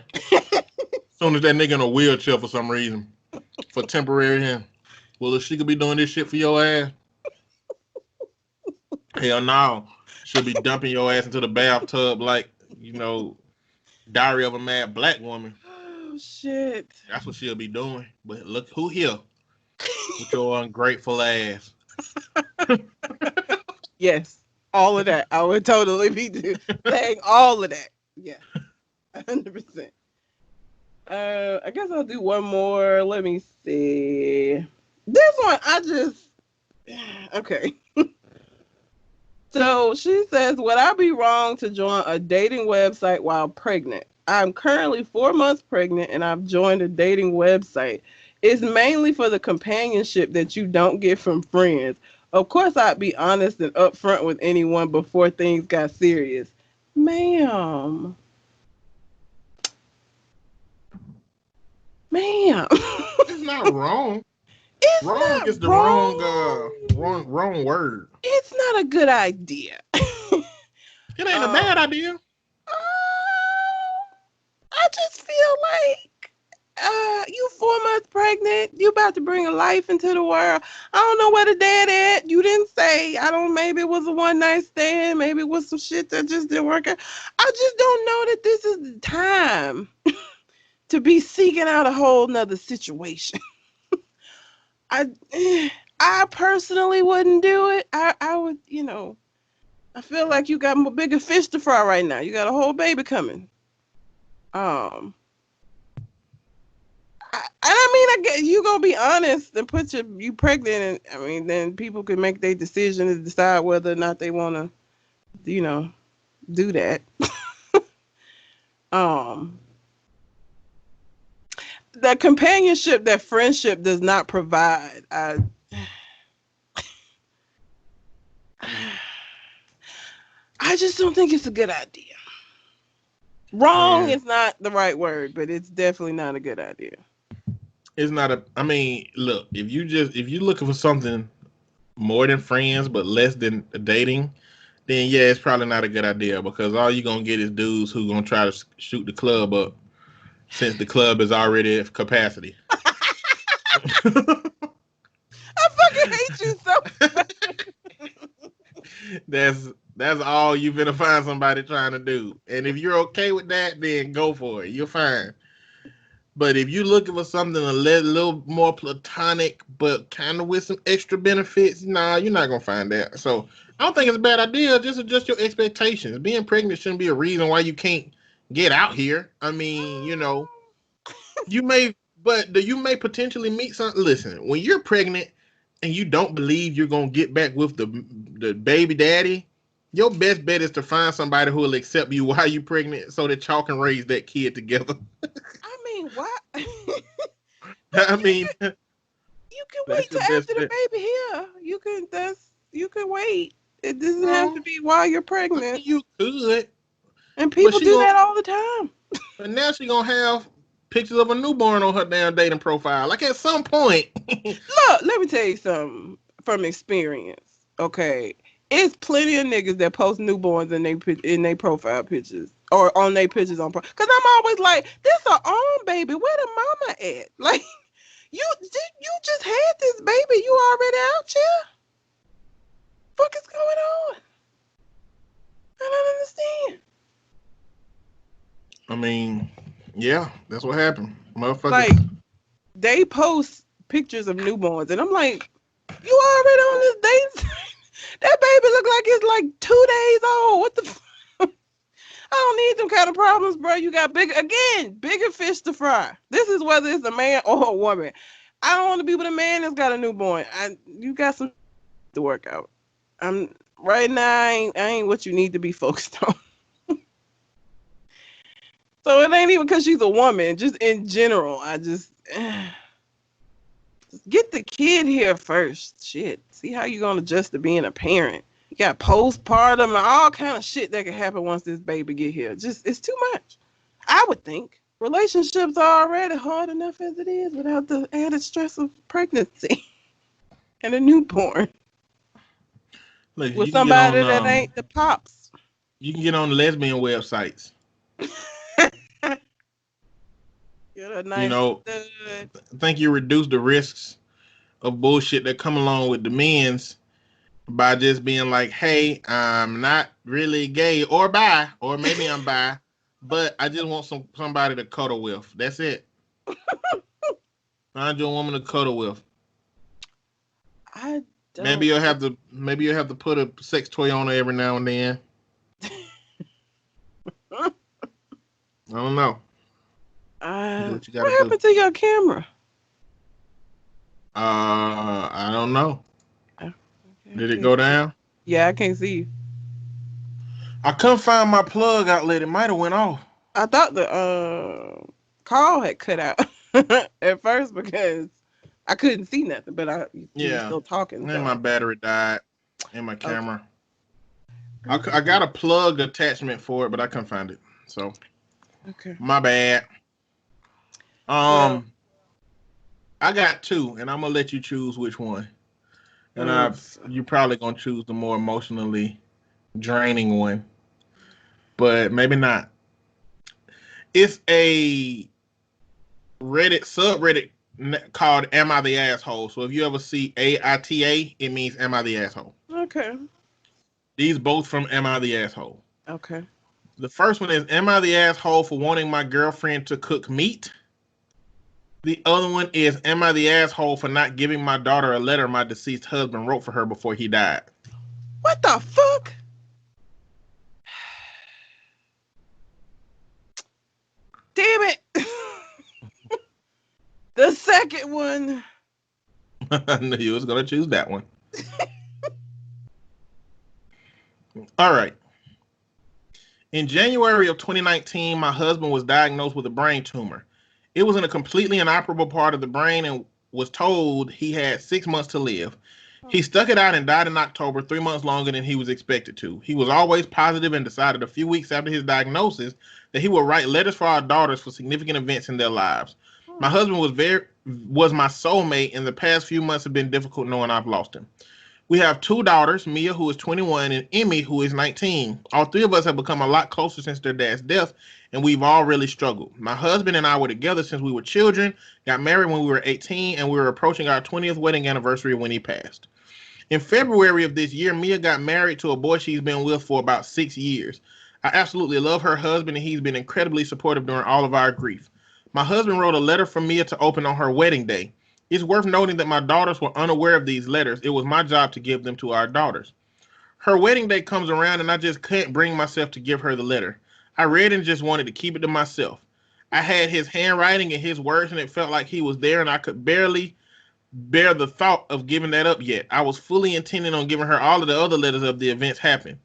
Soon as that nigga in a wheelchair for some reason, for temporary him. Well, if she could be doing this shit for your ass, hell no. She'll be dumping your ass into the bathtub like, Diary of a Mad Black Woman. Oh shit. That's what she'll be doing. But look who here with your ungrateful ass. Yes. All of that. I would totally be saying all of that. Yeah. 100%. I guess I'll do one more. Let me see. This one, okay. So she says, would I be wrong to join a dating website while pregnant? I'm currently 4 months pregnant and I've joined a dating website. It's mainly for the companionship that you don't get from friends. Of course, I'd be honest and upfront with anyone before things got serious. Ma'am. It's not wrong. It's Wrong not is the wrong. wrong word. It's not a good idea. It ain't a bad idea. I just feel like you 4 months pregnant. You about to bring a life into the world. I don't know where the dad at. You didn't say. Maybe it was a one night stand. Maybe it was some shit that just didn't work out. I just don't know that this is the time to be seeking out a whole nother situation. I personally wouldn't do it. I would, I feel like you got bigger fish to fry right now. You got a whole baby coming. I guess you gonna be honest and put you pregnant, and then people can make their decision to decide whether or not they want to, do that. The companionship that friendship does not provide. I just don't think it's a good idea. Wrong is not the right word, but it's definitely not a good idea. It's not look, if you looking for something more than friends but less than dating, then yeah, it's probably not a good idea because all you're gonna get is dudes who gonna try to shoot the club up since the club is already at capacity. I fucking hate you so much. That's all you're gonna find somebody trying to do. And if you're okay with that, then go for it. You're fine. But if you're looking for something a little more platonic, but kind of with some extra benefits, nah, you're not gonna find that. So I don't think it's a bad idea. Just adjust your expectations. Being pregnant shouldn't be a reason why you can't get out here. You may, you may potentially meet some. Listen, when you're pregnant and you don't believe you're gonna get back with the baby daddy, your best bet is to find somebody who will accept you while you're pregnant, so that y'all can raise that kid together. What? You can wait till after the baby here. You can wait. It doesn't have to be while you're pregnant. You could. And people do that all the time. But now she's gonna have pictures of a newborn on her damn dating profile. Like at some point. Look, let me tell you something from experience. Okay, it's plenty of niggas that post newborns in their profile pictures or on their pictures on. Cause I'm always like, this a arm baby. Where the mama at? Like, you just had this baby. You already out here? Fuck is going on? I don't understand. I mean, yeah, that's what happened. Motherfuckers. Like, they post pictures of newborns, and I'm like, you already on this date? That baby look like it's like 2 days old. What the fuck? I don't need them kind of problems, bro. You got bigger fish to fry. This is whether it's a man or a woman. I don't want to be with a man that's got a newborn. You got some to work out. Right now, I ain't what you need to be focused on. So it ain't even because she's a woman. Just in general, I just get the kid here first. Shit. See how you gonna adjust to being a parent. You got postpartum and all kind of shit that can happen once this baby get here. Just it's too much. I would think. Relationships are already hard enough as it is without the added stress of pregnancy and a newborn. Look, with somebody that ain't the pops. You can get on lesbian websites. Nice, you know, I think you reduce the risks of bullshit that come along with the men's by just being like, hey, I'm not really gay or bi, or maybe I'm bi, but I just want somebody to cuddle with. That's it. Find you a woman to cuddle with. Maybe you'll have to put a sex toy on her every now and then. I don't know. What happened to your camera? I don't know. Okay. Did it go down? Yeah, I can't see you. I couldn't find my plug outlet. It might have went off. I thought the call had cut out at first because I couldn't see nothing, but you were still talking. And my battery died in my camera. Okay. I got a plug attachment for it, but I couldn't find it. So, my bad. I got two, and I'm gonna let you choose which one. And you're probably gonna choose the more emotionally draining one, but maybe not. It's a Reddit subreddit called "Am I the Asshole?" So if you ever see AITA, it means "Am I the Asshole?" Okay. These both from "Am I the Asshole?" Okay. The first one is, "Am I the asshole for wanting my girlfriend to cook meat?" The other one is, "Am I the asshole for not giving my daughter a letter my deceased husband wrote for her before he died?" What the fuck? Damn it. The second one. I knew you was going to choose that one. All right. In January of 2019, my husband was diagnosed with a brain tumor. It was in a completely inoperable part of the brain and was told he had 6 months to live. He stuck it out and died in October, 3 months longer than he was expected to. He was always positive and decided a few weeks after his diagnosis that he would write letters for our daughters for significant events in their lives. My husband was my soulmate, and the past few months have been difficult knowing I've lost him. We have 2 daughters, Mia, who is 21, and Immy, who is 19. All 3 of us have become a lot closer since their dad's death, and we've all really struggled. My husband and I were together since we were children, got married when we were 18, and we were approaching our 20th wedding anniversary when he passed. In February of this year, Mia got married to a boy she's been with for about 6 years. I absolutely love her husband, and he's been incredibly supportive during all of our grief. My husband wrote a letter for Mia to open on her wedding day. It's worth noting that my daughters were unaware of these letters. It was my job to give them to our daughters. Her wedding day comes around, and I just can't bring myself to give her the letter. I read and just wanted to keep it to myself. I had his handwriting and his words, and it felt like he was there, and I could barely bear the thought of giving that up yet. I was fully intending on giving her all of the other letters of the events happened.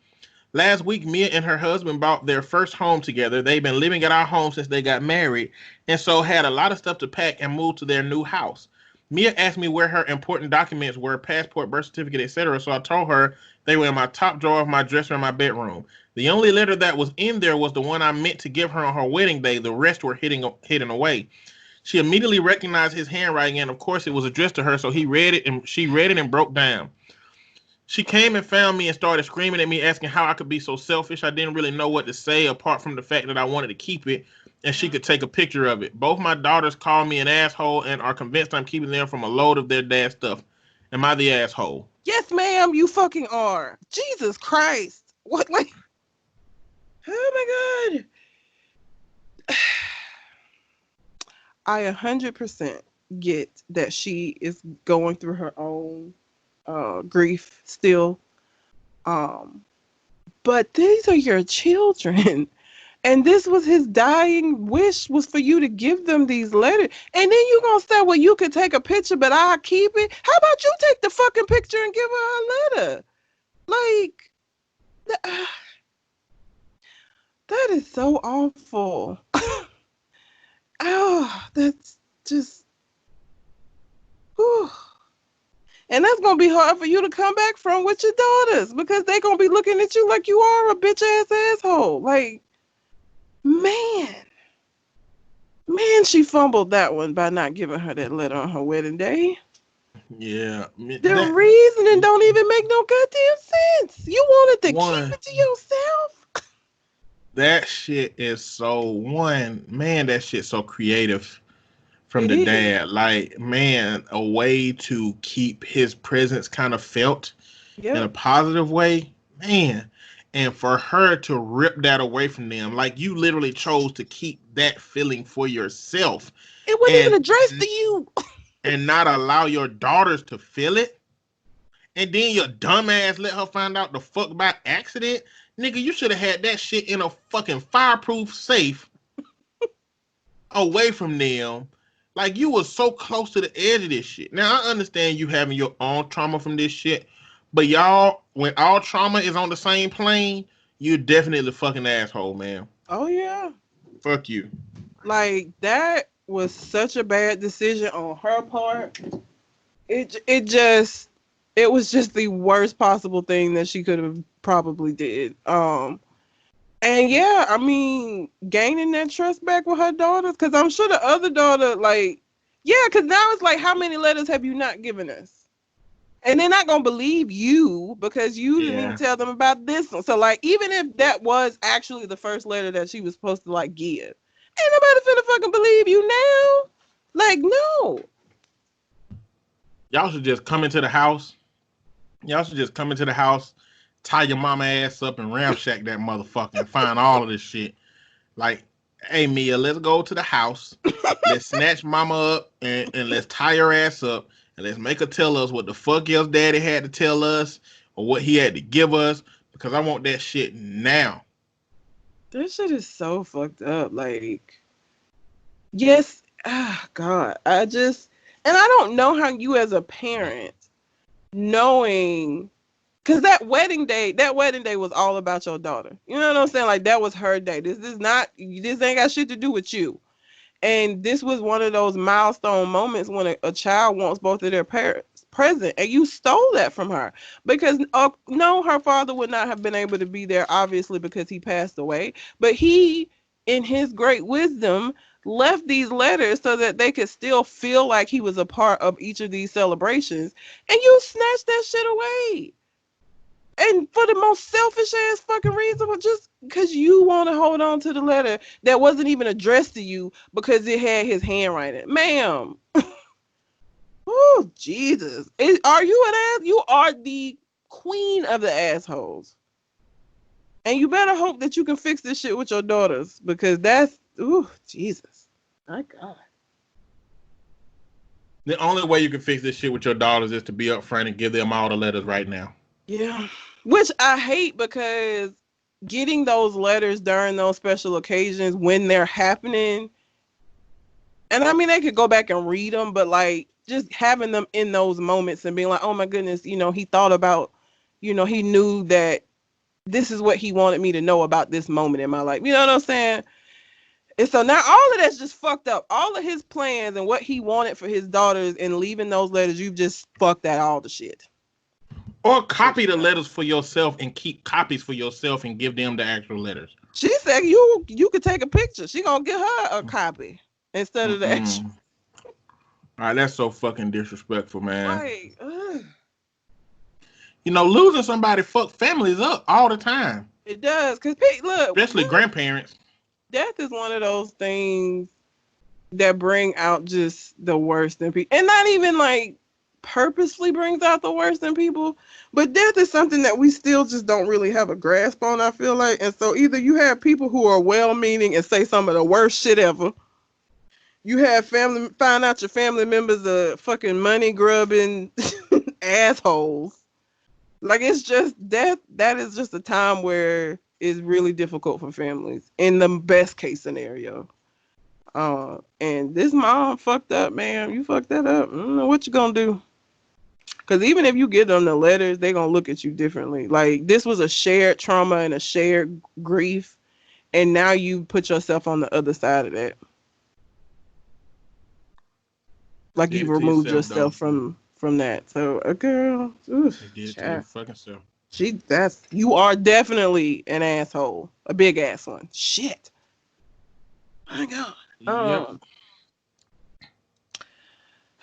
Last week, Mia and her husband bought their first home together. They've been living at our home since they got married, and so had a lot of stuff to pack and move to their new house. Mia asked me where her important documents were, passport, birth certificate, etc. So I told her they were in my top drawer of my dresser in my bedroom. The only letter that was in there was the one I meant to give her on her wedding day. The rest were hidden away. She immediately recognized his handwriting, and of course it was addressed to her, so she read it and broke down. She came and found me and started screaming at me, asking how I could be so selfish. I didn't really know what to say apart from the fact that I wanted to keep it and she could take a picture of it. Both my daughters call me an asshole and are convinced I'm keeping them from a load of their dad's stuff. Am I the asshole? Yes, ma'am, you fucking are. Jesus Christ. What, like, oh my God. I 100% get that she is going through her own grief still. But these are your children. And this was his dying wish, was for you to give them these letters. And then you're going to say, well, you can take a picture, but I'll keep it. How about you take the fucking picture and give her a letter? Like, that is so awful. Oh, that's just... Whew. And that's going to be hard for you to come back from with your daughters, because they're going to be looking at you like you are a bitch-ass asshole. Like, man, she fumbled that one by not giving her that letter on her wedding day. Yeah. The reasoning don't even make no goddamn sense. You wanted to keep it to yourself? That shit is that shit's so creative from the dad. Like, man, a way to keep his presence kind of felt in a positive way. Man. And for her to rip that away from them, like, you literally chose to keep that feeling for yourself. It wasn't even addressed to you. And not allow your daughters to feel it. And then your dumbass let her find out the fuck by accident. Nigga, you should have had that shit in a fucking fireproof safe away from them. Like, you were so close to the edge of this shit. Now, I understand you having your own trauma from this shit. But y'all, when all trauma is on the same plane, you're definitely the fucking asshole, man. Oh, yeah. Fuck you. Like, that was such a bad decision on her part. It was just the worst possible thing that she could have probably did. And yeah, I mean, gaining that trust back with her daughters, because I'm sure the other daughter, like, yeah, because now it's like, how many letters have you not given us? And they're not going to believe you because you didn't even tell them about this one. So, like, even if that was actually the first letter that she was supposed to, like, give, ain't nobody finna fucking believe you now. Like, no. Y'all should just come into the house. Tie your mama ass up and ramshack that motherfucker and find all of this shit. Like, hey, Mia, let's go to the house. Let's snatch mama up and let's tie her ass up. And let's make her tell us what the fuck else daddy had to tell us or what he had to give us, because I want that shit now. That shit is so fucked up. Like, yes, God, and I don't know how you as a parent, knowing, because that wedding day was all about your daughter. You know what I'm saying? Like, that was her day. This ain't got shit to do with you. And this was one of those milestone moments when a child wants both of their parents present, and you stole that from her. Because no, her father would not have been able to be there, obviously, because he passed away. But he, in his great wisdom, left these letters so that they could still feel like he was a part of each of these celebrations. And you snatched that shit away. And for the most selfish ass fucking reason, just because you want to hold on to the letter that wasn't even addressed to you because it had his handwriting. Ma'am. Oh, Jesus. Are you an ass? You are the queen of the assholes. And you better hope that you can fix this shit with your daughters, because that's, ooh, Jesus. My God. The only way you can fix this shit with your daughters is to be upfront and give them all the letters right now. Yeah. Which I hate, because getting those letters during those special occasions when they're happening, and I mean, they could go back and read them, but like, just having them in those moments and being like, oh my goodness, he thought about, he knew that this is what he wanted me to know about this moment in my life. You know what I'm saying? And so now all of that's just fucked up. All of his plans and what he wanted for his daughters and leaving those letters, you've just fucked that all the shit. Or copy the letters for yourself and keep copies for yourself and give them the actual letters. She said you could take a picture. She gonna give her a copy instead of the actual. All right, that's so fucking disrespectful, man. Right. You know, losing somebody fuck families up all the time. It does, cause look, especially grandparents. Death is one of those things that bring out just the worst in people, and not even like purposely brings out the worst in people, but death is something that we still just don't really have a grasp on, I feel like. And so either you have people who are well-meaning and say some of the worst shit ever. You have find out your family members are fucking money grubbing assholes. Like, it's just death. That is just a time where it's really difficult for families in the best case scenario. And this mom fucked up, man. You fucked that up. I don't know what you gonna do. Because even if you give them the letters, they're gonna look at you differently. Like, this was a shared trauma and a shared grief, and now you put yourself on the other side of that. Like, you've removed yourself from that. So a girl, oof, did it to your fucking self. You are definitely an asshole, a big ass one. Shit. My God. Yep.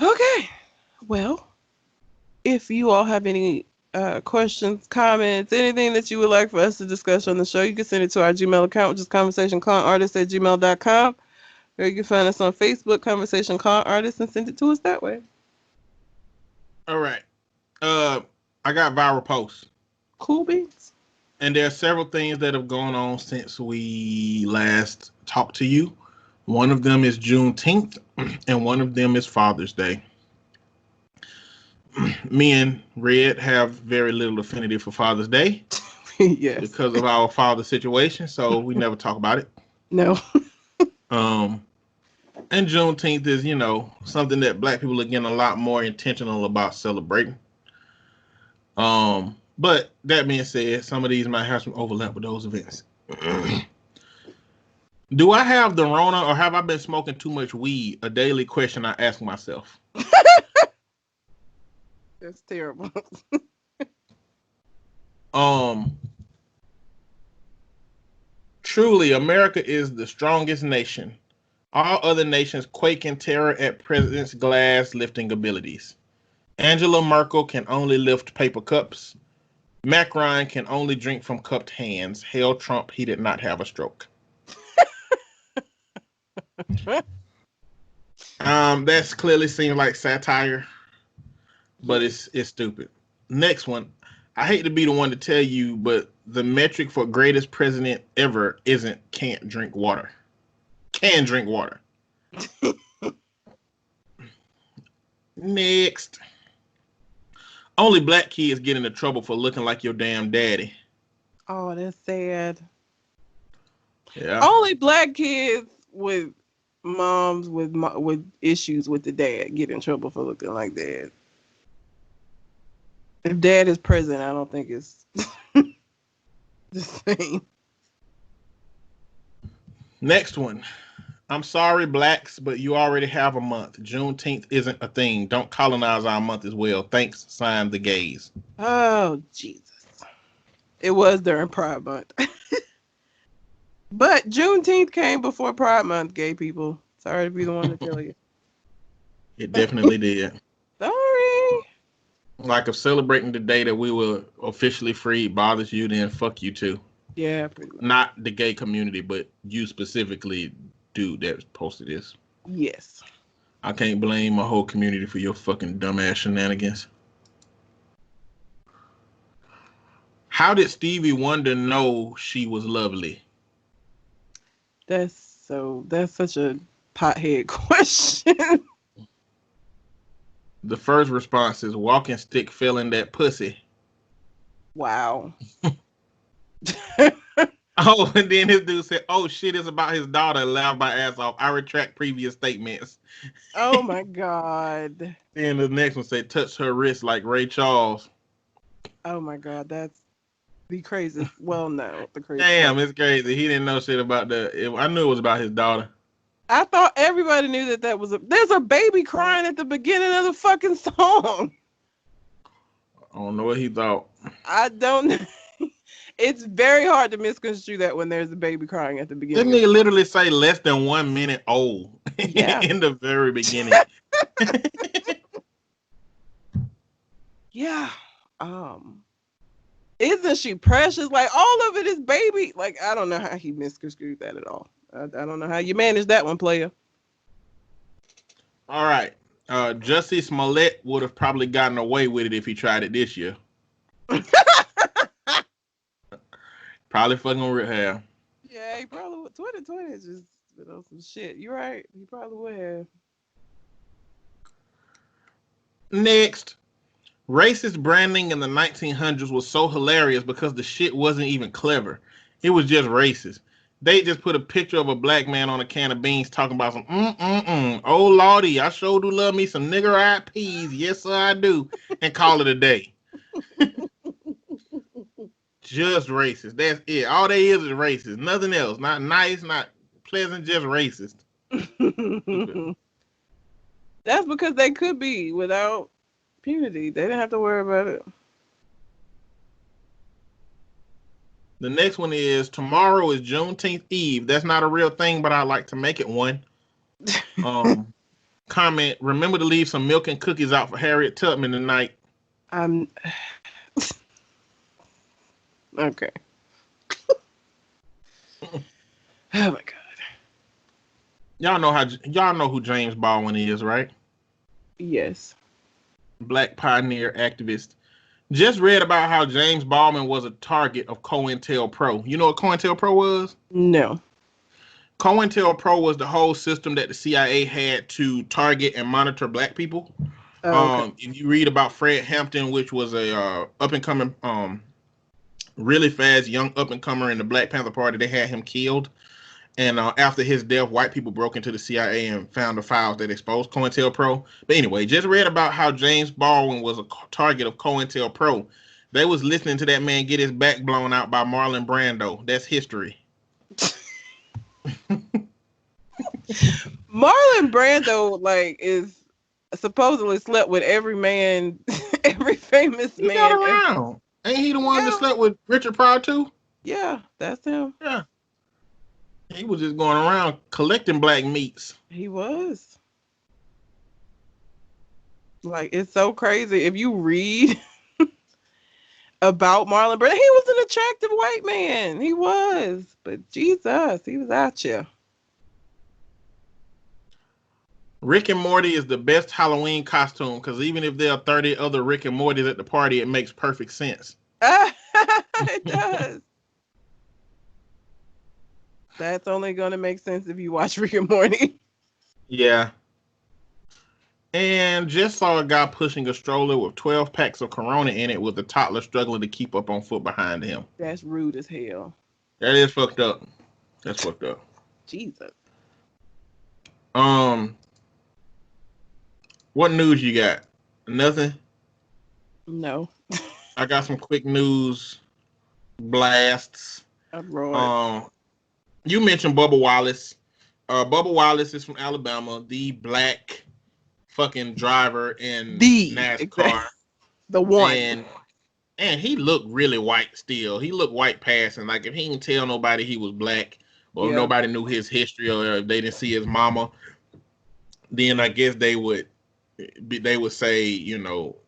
Okay. Well, if you all have any questions, comments, anything that you would like for us to discuss on the show, you can send it to our Gmail account, which is conversationconartist@gmail.com. Or you can find us on Facebook, Conversation Con Artist, and send it to us that way. All right. I got viral posts. Cool beans. And there are several things that have gone on since we last talked to you. One of them is Juneteenth, and one of them is Father's Day. Me and Red have very little affinity for Father's Day. Yes. Because of our father situation, so we never talk about it. No. And Juneteenth is, something that Black people are getting a lot more intentional about celebrating. But that being said, some of these might have some overlap with those events. Do I have the Rona, or have I been smoking too much weed? A daily question I ask myself. That's terrible. Truly, America is the strongest nation. All other nations quake in terror at President's glass lifting abilities. Angela Merkel can only lift paper cups. Macron can only drink from cupped hands. Hail Trump, he did not have a stroke. That's clearly seems like satire, but it's stupid. Next one. I hate to be the one to tell you, but the metric for greatest president ever isn't can't drink water. Can drink water. Next. Only Black kids get into trouble for looking like your damn daddy. Oh, that's sad. Yeah. Only Black kids with moms with issues with the dad get in trouble for looking like dad. If dad is present, I don't think it's the same. Next one. I'm sorry, Blacks, but you already have a month. Juneteenth isn't a thing. Don't colonize our month as well. Thanks, signed the gays. Oh, Jesus. It was during Pride Month. But Juneteenth came before Pride Month, gay people. Sorry to be the one to tell you. It definitely did. Sorry. Like, if celebrating the day that we were officially free bothers you, then fuck you too. Yeah, pretty much. Not the gay community, but you specifically, dude that posted this. Yes. I can't blame my whole community for your fucking dumbass shenanigans. How did Stevie Wonder know she was lovely? That's such a pothead question. The first response is walking stick feeling that pussy. Wow. Oh, and then this dude said, "Oh shit, it's about his daughter." Laughed my ass off. I retract previous statements. Oh my God. Then the next one said, "Touch her wrist like Ray Charles." Oh my God, that's The crazy. Well, no, the crazy. Damn, it's crazy. He didn't know shit about I knew it was about his daughter. I thought everybody knew that was there's a baby crying at the beginning of the fucking song. I don't know what he thought. I don't know. It's very hard to misconstrue that when there's a baby crying at the beginning. Didn't he literally say less than 1 minute old Yeah. in the very beginning? Yeah. Isn't she precious? Like, all of it is baby. Like, I don't know how he misconstrued that at all. I don't know how you managed that one, player. All right. Jussie Smollett would have probably gotten away with it if he tried it this year. Probably fucking with hair. Yeah, he probably would. 2020 is just some shit. You're right. He probably would have. Next. Racist branding in the 1900s was so hilarious because the shit wasn't even clever. It was just racist. They just put a picture of a black man on a can of beans talking about some oh lordy, I sure do love me some nigger-eyed peas. Yes, sir, I do. And call it a day. Just racist. That's it. All they is racist. Nothing else. Not nice, not pleasant, just racist. That's because they could be without impunity. They didn't have to worry about it. The next one is tomorrow is Juneteenth Eve. That's not a real thing, but I like to make it one. Comment, remember to leave some milk and cookies out for Harriet Tubman tonight. Okay. Oh my God. Y'all know who James Baldwin is, right? Yes. Black pioneer activist. Just read about how James Baldwin was a target of COINTELPRO. You know what COINTELPRO was? No. COINTELPRO was the whole system that the CIA had to target and monitor black people. Okay. If you read about Fred Hampton, which was a up and coming, really fast young up and comer in the Black Panther Party, they had him killed. And after his death, white people broke into the CIA and found the files that exposed COINTELPRO. But anyway, just read about how James Baldwin was a target of COINTELPRO. They was listening to that man get his back blown out by Marlon Brando. That's history. Marlon Brando, is supposedly slept with every man, every famous man. He got around. Ain't he the one that slept with Richard Pryor too? Yeah, that's him. Yeah. He was just going around collecting black meats. He was. It's so crazy. If you read about Marlon Brando, he was an attractive white man. He was. But Jesus, he was out here. Rick and Morty is the best Halloween costume because even if there are 30 other Rick and Mortys at the party, it makes perfect sense. It does. That's only going to make sense if you watch Rick and Morty. Yeah. And just saw a guy pushing a stroller with 12 packs of Corona in it with a toddler struggling to keep up on foot behind him. That's rude as hell. That is fucked up. That's fucked up. Jesus. What news you got? Nothing? No. I got some quick news blasts. You mentioned Bubba Wallace. Bubba Wallace is from Alabama, the black fucking driver in NASCAR. Exactly. The one. And he looked really white still. He looked white passing. Like if he didn't tell nobody he was black, or if nobody knew his history, or if they didn't see his mama, then I guess they would say,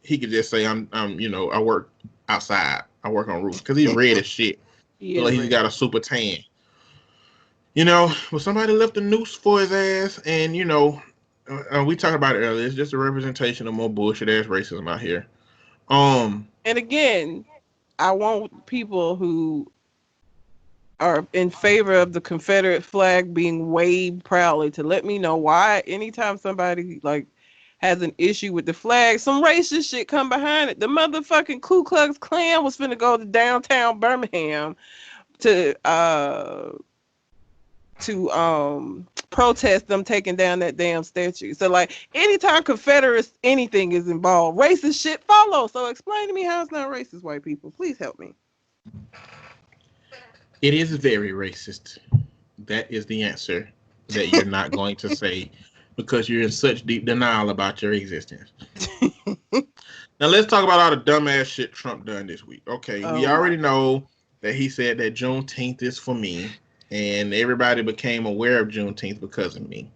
he could just say, I'm I work outside. I work on roofs. Because he's red as shit. He's got a super tan. But somebody left a noose for his ass, and we talked about it earlier. It's just a representation of more bullshit ass racism out here. And again, I want people who are in favor of the Confederate flag being waved proudly to let me know why anytime somebody has an issue with the flag, some racist shit come behind it. The motherfucking Ku Klux Klan was finna go to downtown Birmingham to protest them taking down that damn statue. So anytime Confederates anything is involved, racist shit follows. So explain to me how it's not racist, white people. Please help me. It is very racist. That is the answer that you're not going to say because you're in such deep denial about your existence. Now let's talk about all the dumbass shit Trump done this week. Okay, we Oh my. already know that he said that Juneteenth is for me, and everybody became aware of Juneteenth because of me.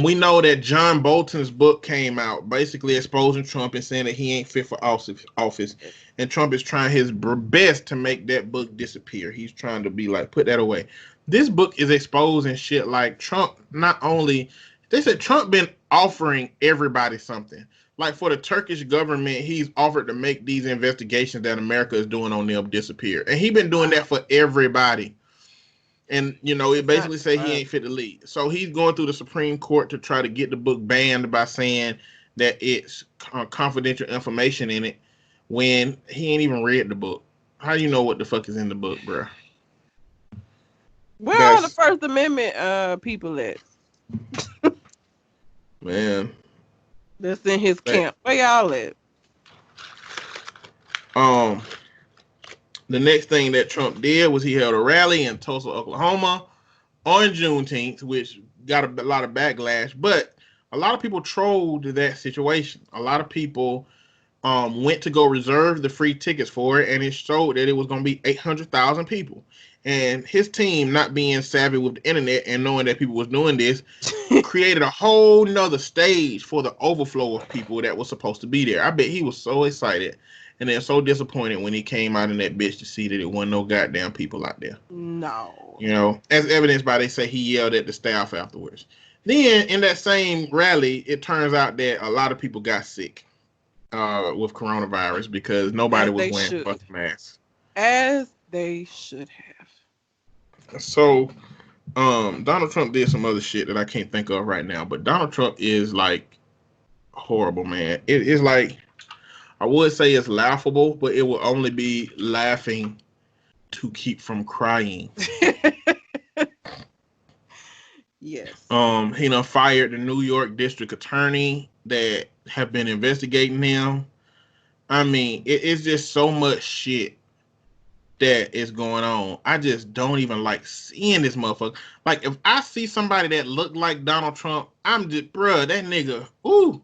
We know that John Bolton's book came out, basically exposing Trump and saying that he ain't fit for office, and Trump is trying his best to make that book disappear. He's trying to be like, put that away. This book is exposing shit like Trump. Not only they said Trump been offering everybody something. Like for the Turkish government, he's offered to make these investigations that America is doing on them disappear, and he's been doing that for everybody. And, you know, it basically say he ain't fit to lead. So he's going through the Supreme Court to try to get the book banned by saying that it's confidential information in it when he ain't even read the book. How do you know what the fuck is in the book, bro? Where are the First Amendment people at? Man. That's in his camp. Where y'all at? The next thing that Trump did was he held a rally in Tulsa, Oklahoma on Juneteenth, which got a lot of backlash, but a lot of people trolled that situation. A lot of people went to go reserve the free tickets for it, and it showed that it was going to be 800,000 people. And his team, not being savvy with the internet and knowing that people was doing this, created a whole nother stage for the overflow of people that was supposed to be there. I bet he was so excited and then so disappointed when he came out in that bitch to see that it wasn't no goddamn people out there. No. You know, as evidenced by they say he yelled at the staff afterwards. Then in that same rally, it turns out that a lot of people got sick with coronavirus because nobody was wearing fucking masks. As they should have. So, Donald Trump did some other shit that I can't think of right now, but Donald Trump is like horrible, man. It is like, I would say it's laughable, but it will only be laughing to keep from crying. Yes. He done fired the New York district attorney that have been investigating him. I mean, it's just so much shit that is going on. I just don't even like seeing this motherfucker. Like, if I see somebody that look like Donald Trump, I'm just, bruh, that nigga, ooh,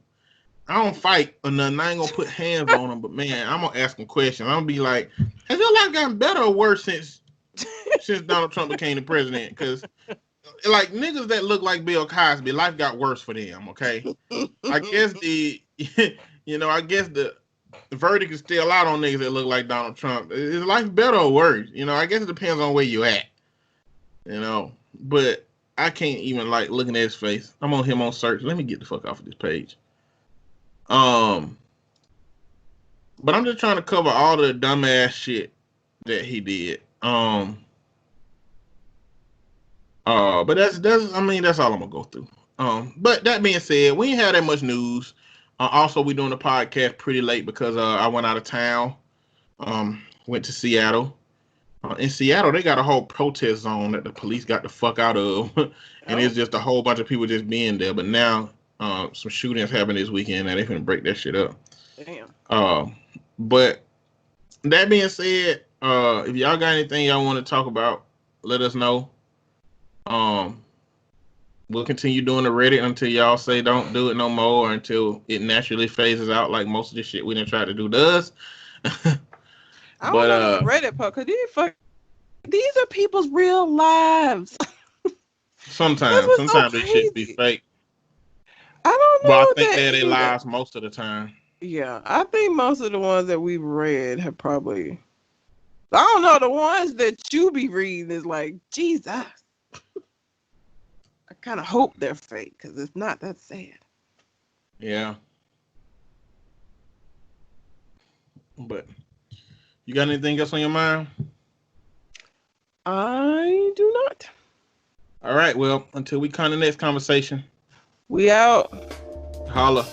I don't fight or nothing. I ain't gonna put hands on him, but man, I'm gonna ask him questions. I'm gonna be like, has your life gotten better or worse since Donald Trump became the president? Because like niggas that look like Bill Cosby, life got worse for them. Okay, I guess the verdict is still out on niggas that look like Donald Trump. Is life better or worse? You know, I guess it depends on where you at. You know, but I can't even like looking at his face. I'm on him on search. Let me get the fuck off of this page. But I'm just trying to cover all the dumbass shit that he did. But that's I mean that's all I'm gonna go through. But that being said, we ain't had that much news. Also, we doing the podcast pretty late because I went out of town. Went to Seattle. In Seattle, they got a whole protest zone that the police got the fuck out of, and it's just a whole bunch of people just being there. But now, some shootings happened this weekend, and they finna break that shit up. Damn. But that being said, if y'all got anything y'all want to talk about, let us know. We'll continue doing the Reddit until y'all say don't do it no more, or until it naturally phases out like most of the shit we done tried to do does. I don't know the Reddit part because these are people's real lives. Sometimes this shit be fake. I don't know. But I think they're their lives most of the time. Yeah, I think most of the ones that we've read have probably. I don't know, the ones that you be reading is like, Jesus. I kind of hope they're fake because if not, that's sad. Yeah. But you got anything else on your mind? I do not. All right. Well, until we come to the next conversation. We out. Holla.